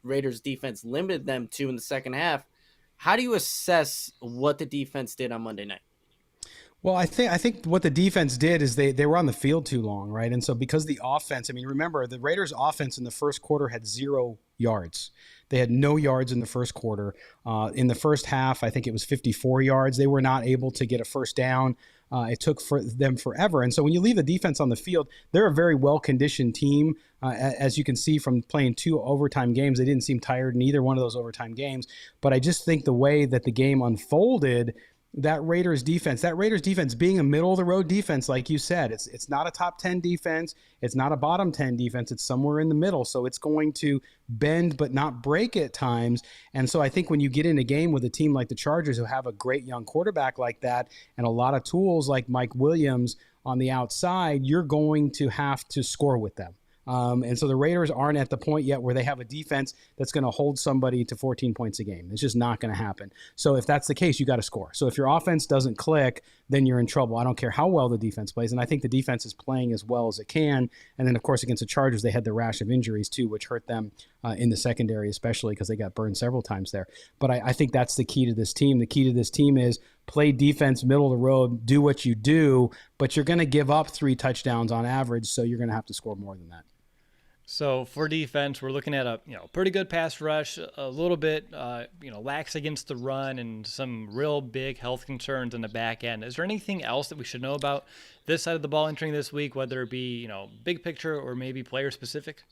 A: Raiders defense limited them to in the second half, how do you assess what the defense did on Monday night?
C: Well, I think what the defense did is they were on the field too long, right? And so because the offense, I mean, remember the Raiders offense in the first quarter had 0 yards. They had no yards in the first quarter. In the first half, I think it was 54 yards. They were not able to get a first down. It took for them forever. And so when you leave the defense on the field, they're a very well-conditioned team. As you can see from playing 2 overtime games, they didn't seem tired in either one of those overtime games. But I just think the way that the game unfolded, that Raiders defense being a middle of the road defense, like you said, it's not a top 10 defense. It's not a bottom 10 defense. It's somewhere in the middle. So it's going to bend, but not break at times. And so I think when you get in a game with a team like the Chargers, who have a great young quarterback like that, and a lot of tools like Mike Williams on the outside, you're going to have to score with them. And so the Raiders aren't at the point yet where they have a defense that's going to hold somebody to 14 points a game. It's just not going to happen. So if that's the case, you got to score. So if your offense doesn't click, then you're in trouble. I don't care how well the defense plays. And I think the defense is playing as well as it can. And then, of course, against the Chargers, they had the rash of injuries too, which hurt them in the secondary, especially because they got burned several times there. But I think that's the key to this team. The key to this team is play defense, middle of the road, do what you do, but you're going to give up 3 touchdowns on average, so you're going to have to score more than that.
B: So for defense, we're looking at a pretty good pass rush, a little bit lax against the run, and some real big health concerns in the back end. Is there anything else that we should know about this side of the ball entering this week, whether it be big picture or maybe player specific?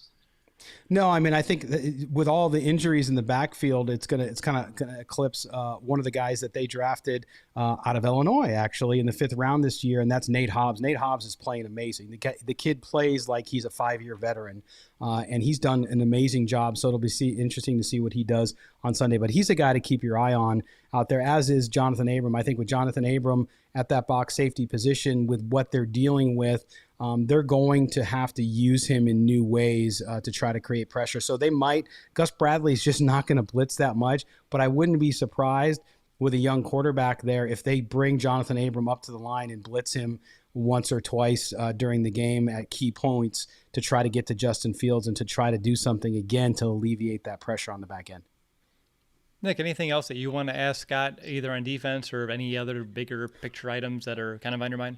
C: No, I mean, I think with all the injuries in the backfield, it's kind of gonna eclipse one of the guys that they drafted out of Illinois, actually, in the 5th round this year, and that's Nate Hobbs. Nate Hobbs is playing amazing. The kid plays like he's a 5-year veteran, and he's done an amazing job. So it'll be interesting to see what he does on Sunday. But he's a guy to keep your eye on out there, as is Jonathan Abram. I think with Jonathan Abram at that box safety position, with what they're dealing with, they're going to have to use him in new ways to try to create pressure. So they might. Gus Bradley's just not going to blitz that much, but I wouldn't be surprised with a young quarterback there if they bring Jonathan Abram up to the line and blitz him once or twice during the game at key points to try to get to Justin Fields and to try to do something again to alleviate that pressure on the back end.
B: Nick, anything else that you want to ask Scott, either on defense or any other bigger picture items that are kind of on your mind?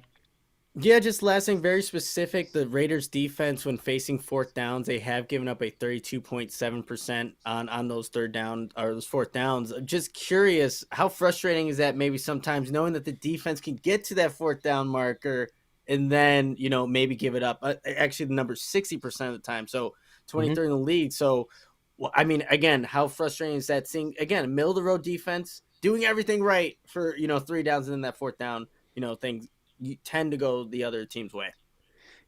A: Yeah, just last thing, very specific. The Raiders defense, when facing 4th downs, they have given up a 32.7% on those 3rd down or those 4th downs. I'm just curious, how frustrating is that maybe sometimes knowing that the defense can get to that 4th down marker and then, maybe give it up? Actually, the number 60% of the time. So 23rd in the league. So, well, I mean, again, how frustrating is that seeing, again, middle of the road defense doing everything right for, 3 downs and then that 4th down, things you tend to go the other team's way.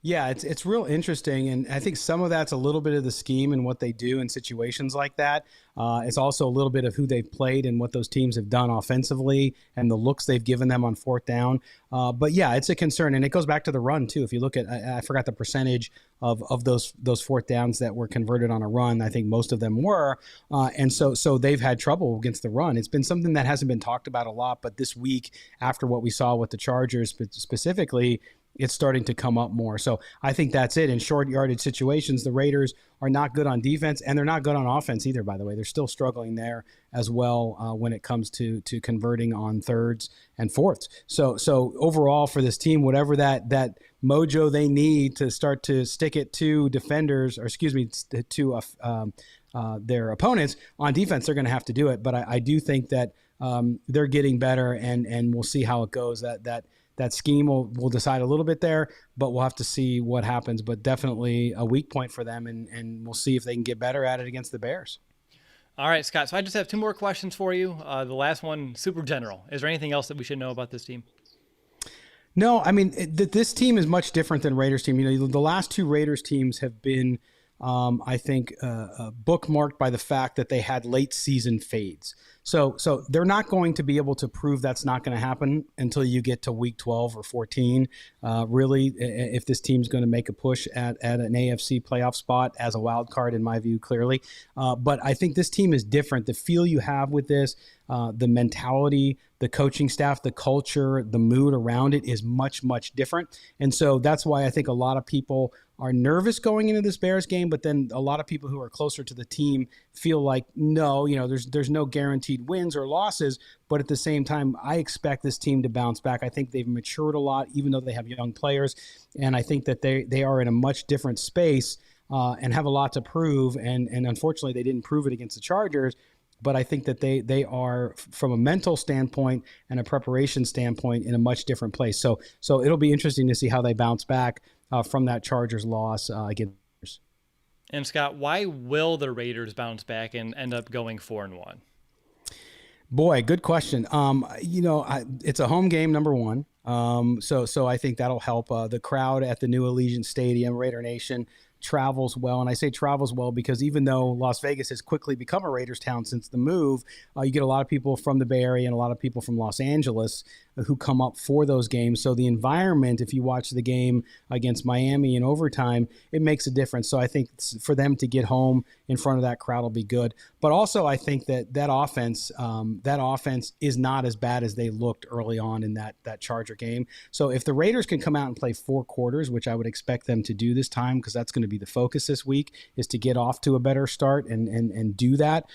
C: Yeah, it's real interesting, and I think some of that's a little bit of the scheme and what they do in situations like that. It's also a little bit of who they've played and what those teams have done offensively and the looks they've given them on 4th down. But yeah, it's a concern, and it goes back to the run too. If you look at, I forgot the percentage of those 4th downs that were converted on a run. I think most of them were, and so they've had trouble against the run. It's been something that hasn't been talked about a lot, but this week, after what we saw with the Chargers specifically, it's starting to come up more. So I think that's it. In short yardage situations, the Raiders are not good on defense, and they're not good on offense either, by the way. They're still struggling there as well when it comes to converting on 3rds and 4ths. So overall for this team, whatever that mojo they need to start to stick it to defenders, or to their opponents on defense, they're going to have to do it. But I do think that they're getting better, and we'll see how it goes. That scheme will decide a little bit there, but we'll have to see what happens. But definitely a weak point for them, and we'll see if they can get better at it against the Bears.
B: All right, Scott. So I just have 2 more questions for you. The last one, super general. Is there anything else that we should know about this team?
C: No, I mean, this team is much different than Raiders team. The last 2 Raiders teams have been I think, bookmarked by the fact that they had late season fades. So they're not going to be able to prove that's not going to happen until you get to week 12 or 14. Really, if this team's going to make a push at an AFC playoff spot as a wild card, in my view, clearly. But I think this team is different. The feel you have with this, the mentality, the coaching staff, the culture, the mood around it is much, much different. And so that's why I think a lot of people are nervous going into this Bears game, but then a lot of people who are closer to the team feel like, no, there's no guaranteed wins or losses. But at the same time, I expect this team to bounce back. I think they've matured a lot, even though they have young players. And I think that they are in a much different space and have a lot to prove. And unfortunately, they didn't prove it against the Chargers. But I think that they are, from a mental standpoint and a preparation standpoint, in a much different place. So it'll be interesting to see how they bounce back from that Chargers loss against.
B: And Scott, why will the Raiders bounce back and end up going 4-1?
C: Boy, good question. It's a home game, number one. So I think that'll help. The crowd at the new Allegiant Stadium, Raider Nation, travels well. And I say travels well because even though Las Vegas has quickly become a Raiders town since the move, you get a lot of people from the Bay Area and a lot of people from Los Angeles who come up for those games. So the environment, if you watch the game against Miami in overtime, it makes a difference. So I think for them to get home in front of that crowd will be good. But also I think that offense is not as bad as they looked early on in that Charger game. So if the Raiders can come out and play 4 quarters, which I would expect them to do this time, because that's going to be the focus this week, is to get off to a better start and do that.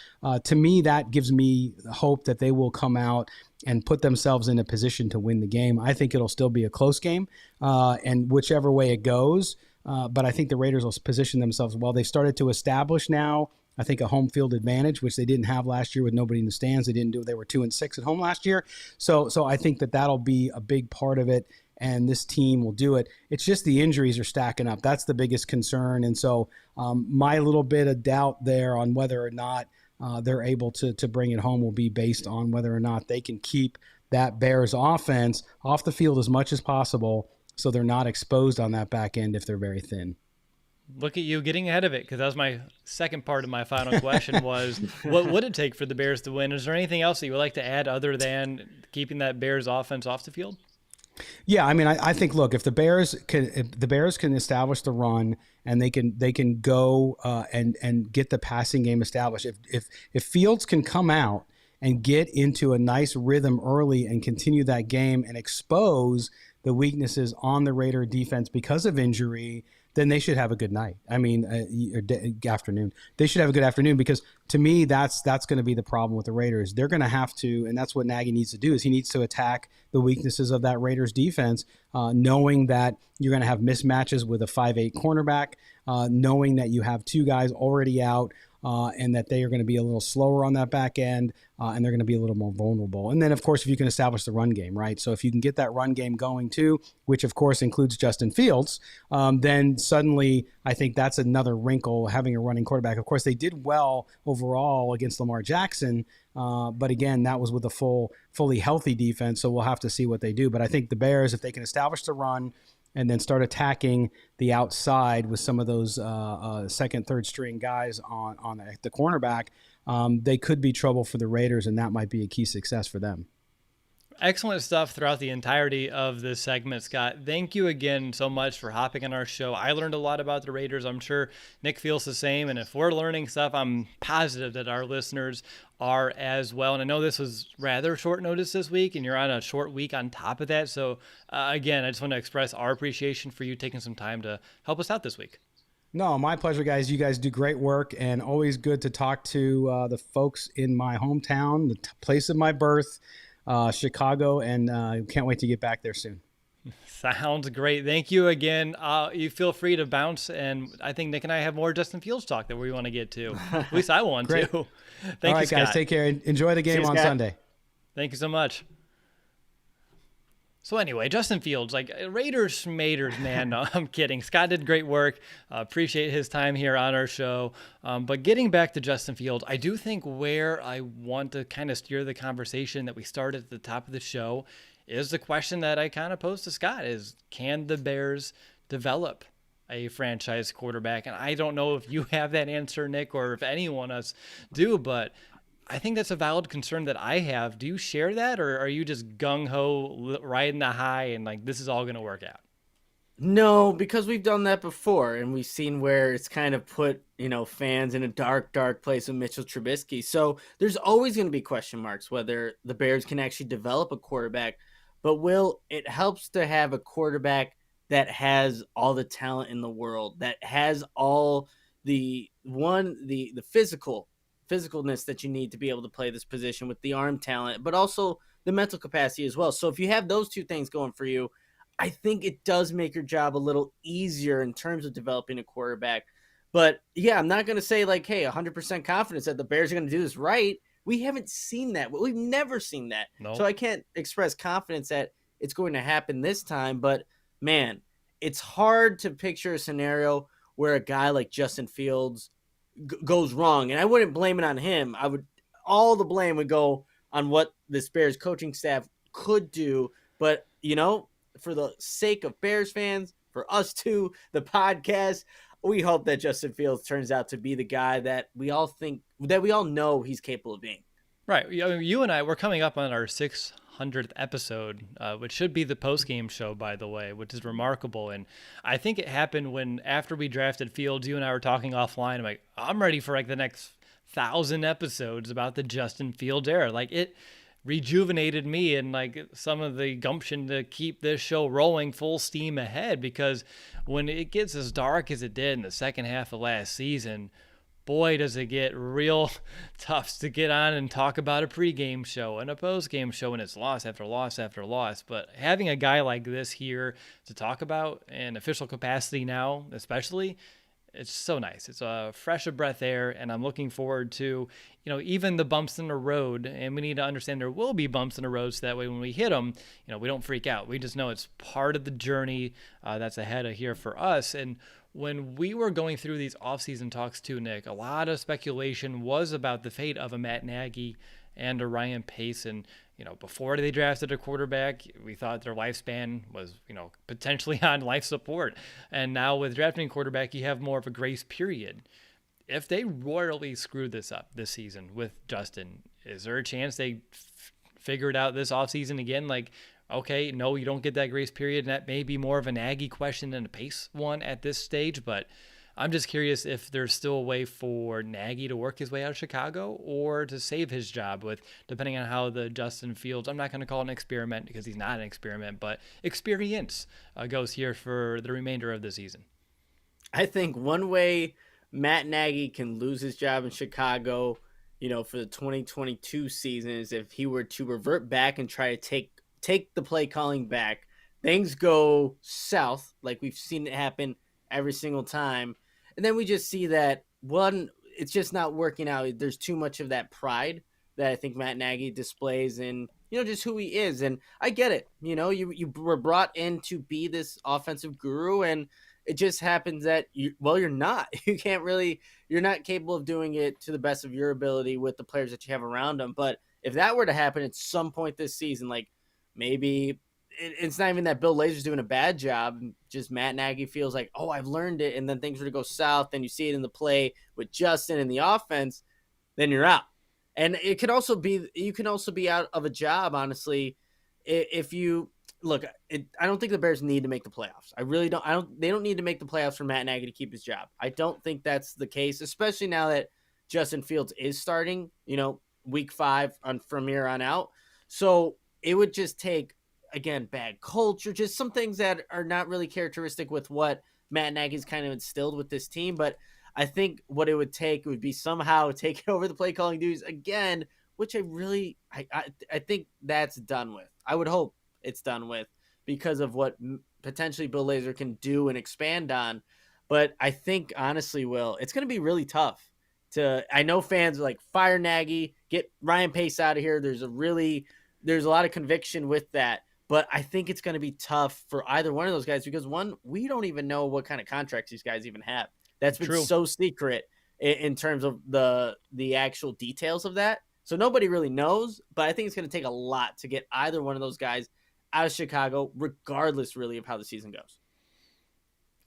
C: To me, that gives me hope that they will come out and put themselves in a position to win the game. I think it'll still be a close game, and whichever way it goes. But I think the Raiders will position themselves well. They've started to establish now, I think, a home field advantage, which they didn't have last year with nobody in the stands. They were 2-6 at home last year. So I think that'll be a big part of it, and this team will do it. It's just the injuries are stacking up. That's the biggest concern. And so my little bit of doubt there on whether or not they're able to bring it home will be based on whether or not they can keep that Bears offense off the field as much as possible so they're not exposed on that back end if they're very thin.
B: Look at you getting ahead of it, because that was my second part of my final question was, what would it take for the Bears to win? Is there anything else that you would like to add other than keeping that Bears offense off the field?
C: Yeah, I mean, I think, look, if the Bears can establish the run and they can go and get the passing game established, if Fields can come out and get into a nice rhythm early and continue that game and expose the weaknesses on the Raider defense because of injury, then they should have a good night. I mean, afternoon. They should have a good afternoon, because to me, that's going to be the problem with the Raiders. They're going to have to, and that's what Nagy needs to do, is he needs to attack the weaknesses of that Raiders defense, knowing that you're going to have mismatches with a 5'8" cornerback, knowing that you have 2 guys already out, and that they are going to be a little slower on that back end, and they're going to be a little more vulnerable. And then, of course, if you can establish the run game, right? So if you can get that run game going too, which of course includes Justin Fields, then suddenly I think that's another wrinkle, having a running quarterback. Of course, they did well overall against Lamar Jackson, but again, that was with a fully healthy defense, so we'll have to see what they do. But I think the Bears, if they can establish the run and then start attacking the outside with some of those second, third string guys on the cornerback, they could be trouble for the Raiders, and that might be a key success for them.
B: Excellent stuff throughout the entirety of this segment, Scott. Thank you again so much for hopping on our show. I learned a lot about the Raiders. I'm sure Nick feels the same. And if we're learning stuff, I'm positive that our listeners are as well. And I know this was rather short notice this week, and you're on a short week on top of that. So again, I just want to express our appreciation for you taking some time to help us out this week.
C: No, my pleasure, guys. You guys do great work, and always good to talk to the folks in my hometown, the place of my birth, Chicago, and can't wait to get back there soon.
B: Sounds great. Thank you again. You feel free to bounce, and I think Nick and I have more Justin Fields talk that we want to get to. At least I want to. Thank
C: All
B: you,
C: right,
B: Scott.
C: guys, take care. Enjoy the game on Sunday.
B: Thank you so much. So anyway, Justin Fields, like Raiders schmaters, man. No, I'm kidding. Scott did great work. Appreciate his time here on our show. But getting back to Justin Fields, I do think where I want to kind of steer the conversation that we started at the top of the show is the question that I kind of posed to Scott is, can the Bears develop a franchise quarterback. And I don't know if you have that answer, Nick, or if anyone else do, but I think that's a valid concern that I have. Do you share that, or are you just gung-ho riding the high and like this is all going to work out?
A: No, because we've done that before, and we've seen where it's kind of put, fans in a dark, dark place with Mitchell Trubisky. So there's always going to be question marks whether the Bears can actually develop a quarterback. But it helps to have a quarterback that has all the talent in the world, that has all the physicalness that you need to be able to play this position with the arm talent, but also the mental capacity as well. So if you have those two things going for you, I think it does make your job a little easier in terms of developing a quarterback. But yeah, I'm not going to say like, hey, 100% confidence that the Bears are going to do this right. We haven't seen that. We've never seen that.
B: No.
A: So I can't express confidence that it's going to happen this time. But man, it's hard to picture a scenario where a guy like Justin Fields goes wrong. And I wouldn't blame it on him. All the blame would go on what this Bears coaching staff could do. But, for the sake of Bears fans, for us too, the podcast, we hope that Justin Fields turns out to be the guy that we all know he's capable of being.
B: Right. You and I, we're coming up on our 600th episode, which should be the post-game show, by the way, which is remarkable. And I think it happened when, after we drafted Fields, you and I were talking offline. I'm like, I'm ready for like the next 1,000 episodes about the Justin Fields era. Like, it rejuvenated me and like some of the gumption to keep this show rolling full steam ahead, because when it gets as dark as it did in the second half of last season, boy, does it get real tough to get on and talk about a pregame show and a postgame show, and it's loss after loss after loss. But having a guy like this here to talk about in official capacity now, especially, it's so nice. It's a fresh of breath air, and I'm looking forward to, even the bumps in the road. And we need to understand there will be bumps in the road, so that way when we hit them, we don't freak out. We just know it's part of the journey that's ahead of here for us. And when we were going through these offseason talks too, Nick, a lot of speculation was about the fate of a Matt Nagy and a Ryan Pace. And, before they drafted a quarterback, we thought their lifespan was, potentially on life support. And now with drafting a quarterback, you have more of a grace period. If they royally screw this up this season with Justin, is there a chance they figure it out this offseason again? Like, okay, no, you don't get that grace period. And that may be more of a Nagy question than a Pace one at this stage. But I'm just curious if there's still a way for Nagy to work his way out of Chicago, or to save his job with, depending on how the Justin Fields, I'm not going to call it an experiment because he's not an experiment, but experience goes here for the remainder of the season.
A: I think one way Matt Nagy can lose his job in Chicago, for the 2022 season, is if he were to revert back and try to take the play calling back. Things go south, like we've seen it happen every single time. And then we just see that, one, it's just not working out. There's too much of that pride that I think Matt Nagy displays in, just who he is. And I get it. You were brought in to be this offensive guru, and it just happens that you're not. You're not capable of doing it to the best of your ability with the players that you have around them. But if that were to happen at some point this season, like maybe it's not even that Bill Lazor's doing a bad job. Just Matt Nagy feels like, oh, I've learned it. And then things were to go south, and you see it in the play with Justin and the offense, then you're out. And it could also be, you can also be out of a job, honestly, if you look. I don't think the Bears need to make the playoffs. I really don't. They don't need to make the playoffs for Matt Nagy to keep his job. I don't think that's the case, especially now that Justin Fields is starting, week 5 from here on out. So it would just take, again, bad culture, just some things that are not really characteristic with what Matt Nagy's kind of instilled with this team. But I think what it would take would be somehow taking over the play calling duties again, which I think that's done with. I would hope it's done with because of what potentially Bill Lazor can do and expand on. But I think, honestly, Will, it's going to be really tough I know fans are like, fire Nagy, get Ryan Pace out of here. There's a lot of conviction with that. But I think it's going to be tough for either one of those guys because, one, we don't even know what kind of contracts these guys even have. That's been so secret in terms of the actual details of that. So nobody really knows, but I think it's going to take a lot to get either one of those guys out of Chicago, regardless really of how the season goes.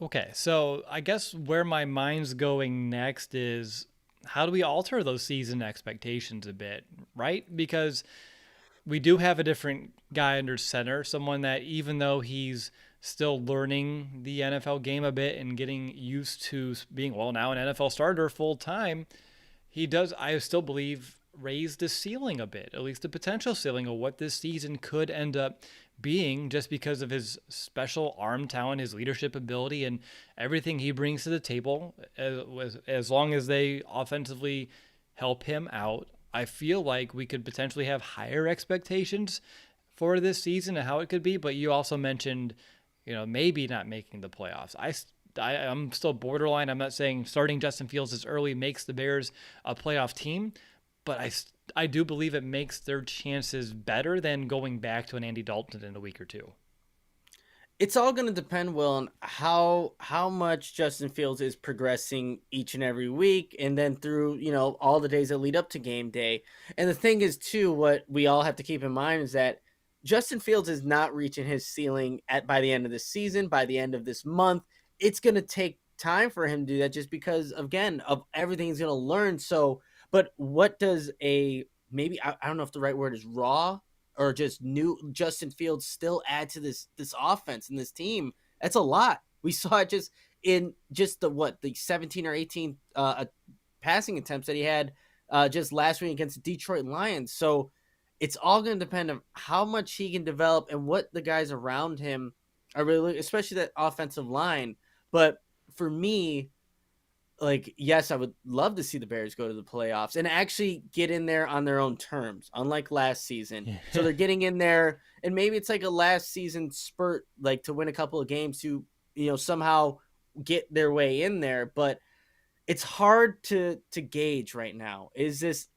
B: Okay, so I guess where my mind's going next is how do we alter those season expectations a bit, right? Because we do have a different guy under center, someone that even though he's still learning the NFL game a bit and getting used to being, well, now an NFL starter full time, he does, I still believe, raise the ceiling a bit, at least the potential ceiling of what this season could end up being just because of his special arm talent, his leadership ability, and everything he brings to the table. As long as they offensively help him out, I feel like we could potentially have higher expectations for this season and how it could be. But you also mentioned, maybe not making the playoffs. I'm still borderline. I'm not saying starting Justin Fields this early makes the Bears a playoff team, but I do believe it makes their chances better than going back to an Andy Dalton in a week or two.
A: It's all going to depend, Will, on how much Justin Fields is progressing each and every week, and then through all the days that lead up to game day. And the thing is, too, what we all have to keep in mind is that Justin Fields is not reaching his ceiling by the end of this season, by the end of this month. It's going to take time for him to do that, just because, again, of everything he's going to learn. So, but what does maybe I don't know if the right word is raw or just new Justin Fields still add to this offense and this team? That's a lot. We saw it just in just the 17 or 18 passing attempts that he had just last week against the Detroit Lions. So it's all going to depend on how much he can develop and what the guys around him are really, especially that offensive line. But for me, yes, I would love to see the Bears go to the playoffs and actually get in there on their own terms, unlike last season. Yeah. So they're getting in there, and maybe it's like a last season spurt, to win a couple of games to, somehow get their way in there. But it's hard to gauge right now. Is this,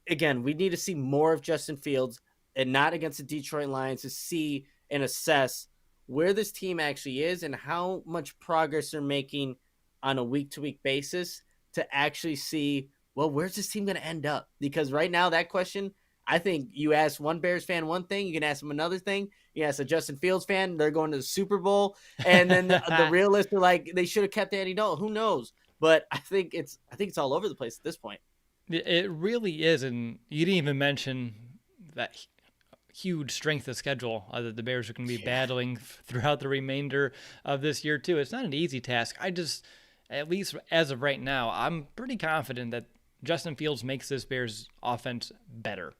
A: again, we need to see more of Justin Fields and not against the Detroit Lions to see and assess where this team actually is and how much progress they're making on a week-to-week basis to actually see, well, where's this team going to end up? Because right now, that question, I think you ask one Bears fan one thing, you can ask them another thing. You ask a Justin Fields fan, they're going to the Super Bowl, and then the realists are like, they should have kept Andy Dalton. Who knows? But I think it's all over the place at this point.
B: It really is, and you didn't even mention that huge strength of schedule that the Bears are going to be battling throughout the remainder of this year too. It's not an easy task. At least as of right now, I'm pretty confident that Justin Fields makes this Bears offense better.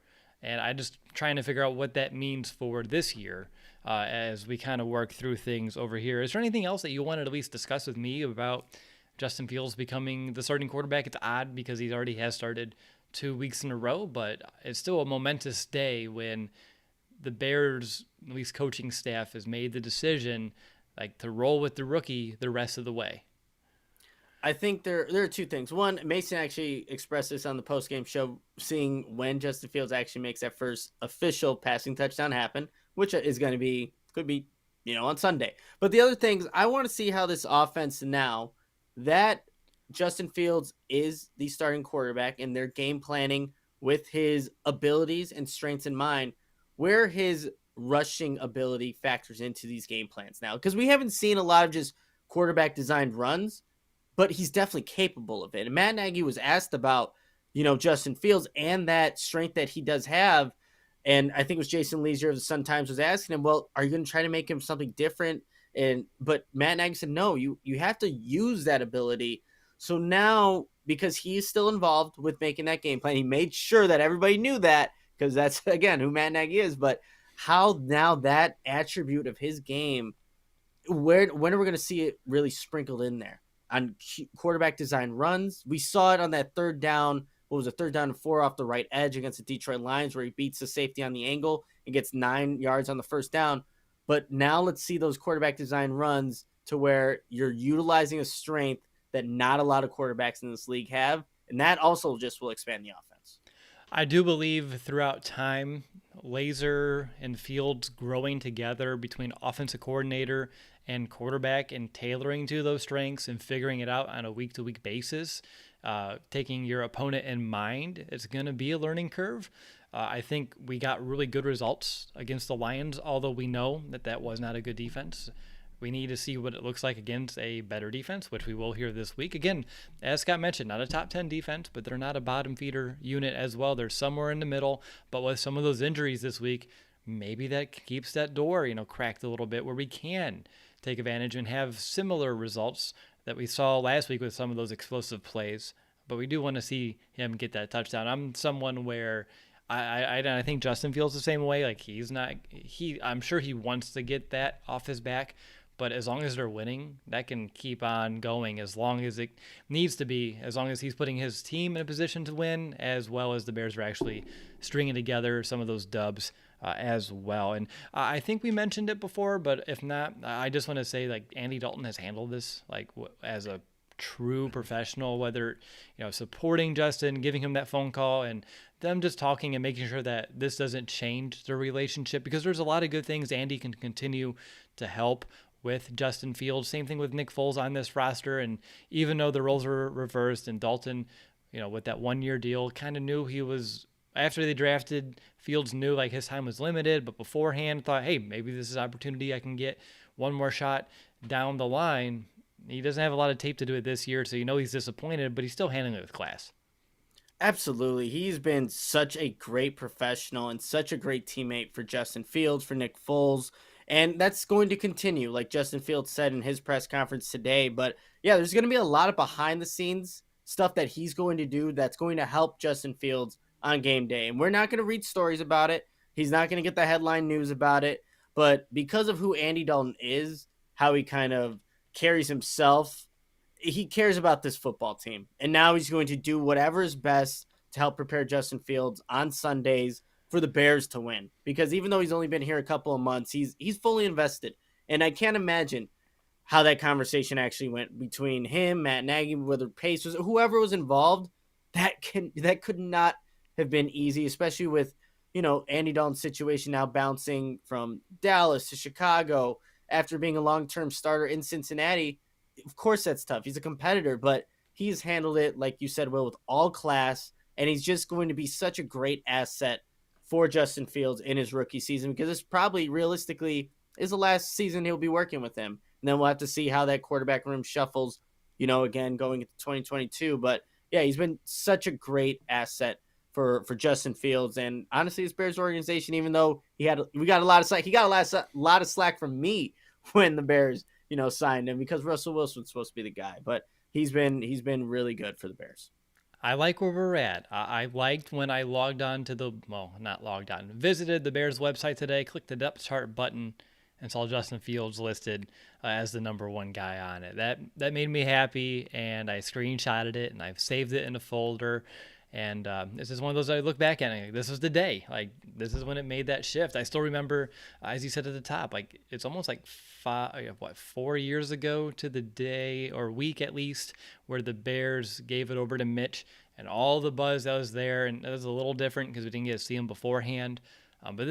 B: And I just trying to figure out what that means for this year as we kind of work through things over here. Is there anything else that you wanted to at least discuss with me about Justin Fields becoming the starting quarterback? It's odd because he already has started 2 weeks in a row, but it's still a momentous day when the Bears, at least coaching staff, has made the decision to roll with the rookie the rest of the way.
A: I think there are two things. One, Mason actually expressed this on the postgame show, seeing when Justin Fields actually makes that first official passing touchdown happen, which could be, on Sunday. But the other things, I want to see how this offense now that Justin Fields is the starting quarterback and they're game planning with his abilities and strengths in mind, where his rushing ability factors into these game plans now. Because we haven't seen a lot of just quarterback designed runs, but he's definitely capable of it. And Matt Nagy was asked about, Justin Fields and that strength that he does have. And I think it was Jason Leisure of the Sun-Times was asking him, well, are you going to try to make him something different? But Matt Nagy said, no, you have to use that ability. So now, because he's still involved with making that game plan, he made sure that everybody knew that, because that's, again, who Matt Nagy is. But how now that attribute of his game, when are we going to see it really sprinkled in there? On quarterback design runs. We saw it on that third down. What was it? 3rd down and 4 off the right edge against the Detroit Lions, where he beats the safety on the angle and gets 9 yards on the first down. But now let's see those quarterback design runs to where you're utilizing a strength that not a lot of quarterbacks in this league have. And that also just will expand the offense.
B: I do believe throughout time, Laser and Fields growing together between offensive coordinator and quarterback and tailoring to those strengths and figuring it out on a week-to-week basis, taking your opponent in mind, it's going to be a learning curve. I think we got really good results against the Lions, although we know that was not a good defense. We need to see what it looks like against a better defense, which we will hear this week. Again, as Scott mentioned, not a top 10 defense, but they're not a bottom feeder unit as well. They're somewhere in the middle. But with some of those injuries this week, maybe that keeps that door, cracked a little bit where we can take advantage and have similar results that we saw last week with some of those explosive plays. But we do want to see him get that touchdown. I'm someone where I think Justin feels the same way. Like I'm sure he wants to get that off his back. But as long as they're winning, that can keep on going as long as it needs to be, as long as he's putting his team in a position to win, as well as the Bears are actually stringing together some of those dubs as well. And I think we mentioned it before, but if not, I just want to say, like, Andy Dalton has handled this like as a true professional, whether, supporting Justin, giving him that phone call, and them just talking and making sure that this doesn't change their relationship, because there's a lot of good things Andy can continue to help with Justin Fields. Same thing with Nick Foles on this roster. And even though the roles were reversed and Dalton, with that 1-year deal, kind of knew he was, after they drafted, Fields knew like his time was limited, but beforehand thought, hey, maybe this is an opportunity I can get one more shot down the line. He doesn't have a lot of tape to do it this year, so he's disappointed, but he's still handling it with class.
A: Absolutely. He's been such a great professional and such a great teammate for Justin Fields, for Nick Foles. And that's going to continue, like Justin Fields said in his press conference today. But yeah, there's going to be a lot of behind the scenes stuff that he's going to do that's going to help Justin Fields on game day. And we're not going to read stories about it. He's not going to get the headline news about it. But because of who Andy Dalton is, how he kind of carries himself, he cares about this football team. And now he's going to do whatever is best to help prepare Justin Fields on Sundays for the Bears to win, because even though he's only been here a couple of months, he's fully invested. And I can't imagine how that conversation actually went between him, Matt Nagy, whether Pace was, whoever was involved. That could not have been easy, especially with, Andy Dalton's situation now bouncing from Dallas to Chicago after being a long-term starter in Cincinnati. Of course that's tough. He's a competitor, but he's handled it, like you said, Will, with all class, and he's just going to be such a great asset for Justin Fields in his rookie season, because this probably realistically is the last season he'll be working with him. And then we'll have to see how that quarterback room shuffles, again, going into 2022. But yeah, he's been such a great asset for Justin Fields. And honestly, this Bears organization, even though we got a lot of slack, he got a lot of slack from me when the Bears, signed him, because Russell Wilson's supposed to be the guy, but he's been really good for the Bears.
B: I like where we're at. I liked when I visited the Bears website today, clicked the depth chart button, and saw Justin Fields listed as the number one guy on it. That made me happy, and I screenshotted it, and I've saved it in a folder. And this is one of those I look back at and this is the day. Like, this is when it made that shift. I still remember, as you said at the top, like, it's almost like 4 years ago to the day, or week at least, where the Bears gave it over to Mitch and all the buzz that was there. And it was a little different because we didn't get to see him beforehand. But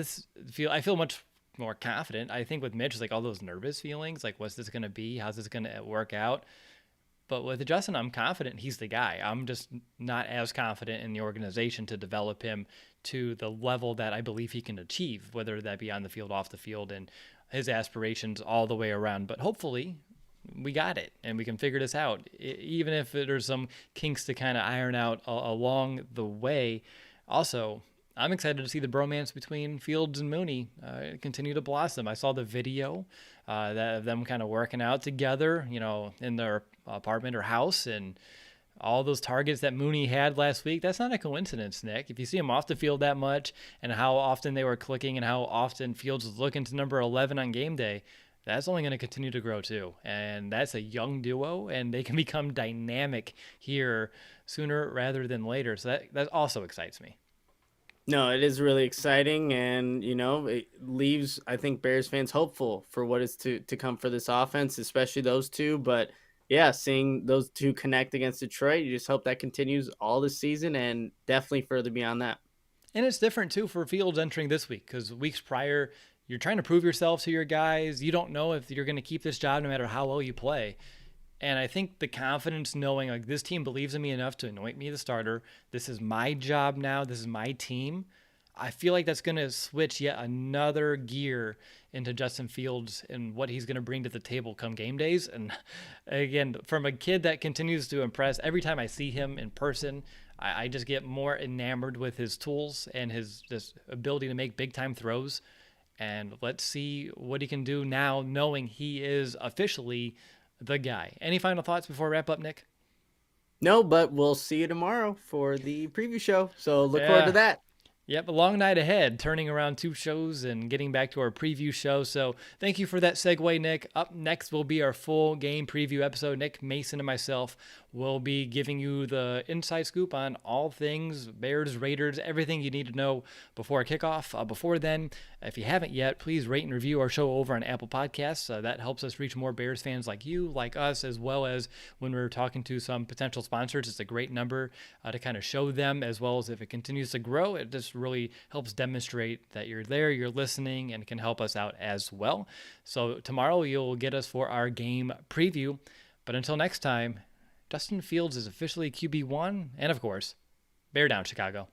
B: I feel much more confident. I think with Mitch, it's like all those nervous feelings, like, what's this going to be? How's this going to work out? But with Justin, I'm confident he's the guy. I'm just not as confident in the organization to develop him to the level that I believe he can achieve, whether that be on the field, off the field, and his aspirations all the way around. But hopefully we got it and we can figure this out, even if there's some kinks to kind of iron out along the way. Also, I'm excited to see the bromance between Fields and Mooney continue to blossom. I saw the video of them kind of working out together, in their apartment or house, and all those targets that Mooney had last week. That's not a coincidence, Nick. If you see him off the field that much and how often they were clicking and how often Fields was looking to number 11 on game day, that's only going to continue to grow too. And that's a young duo, and they can become dynamic here sooner rather than later. So that also excites me.
A: No, it is really exciting, and it leaves, I think, Bears fans hopeful for what is to come for this offense, especially those two. But yeah, seeing those two connect against Detroit, you just hope that continues all this season and definitely further beyond that.
B: And it's different too for Fields entering this week, because weeks prior, you're trying to prove yourself to your guys. You don't know if you're going to keep this job no matter how well you play. And I think the confidence knowing, like, this team believes in me enough to anoint me the starter. This is my job now. This is my team. I feel like that's going to switch yet another gear into Justin Fields and what he's going to bring to the table come game days. And again, from a kid that continues to impress, every time I see him in person, I just get more enamored with his tools and his this ability to make big time throws. And let's see what he can do now, knowing he is officially the guy. Any final thoughts before we wrap up, Nick?
A: No, but we'll see you tomorrow for the preview show. So look forward to that.
B: Yep, a long night ahead, turning around 2 shows and getting back to our preview show. So thank you for that segue, Nick. Up next will be our full game preview episode. Nick, Mason, and myself will be giving you the inside scoop on all things Bears, Raiders, everything you need to know before kickoff. Before then, if you haven't yet, please rate and review our show over on Apple Podcasts. That helps us reach more Bears fans like you, like us, as well as when we're talking to some potential sponsors. It's a great number to kind of show them, as well as if it continues to grow, it just really helps demonstrate that you're there, you're listening, and can help us out as well. So tomorrow you'll get us for our game preview. But until next time, Justin Fields is officially QB1, and of course, bear down, Chicago.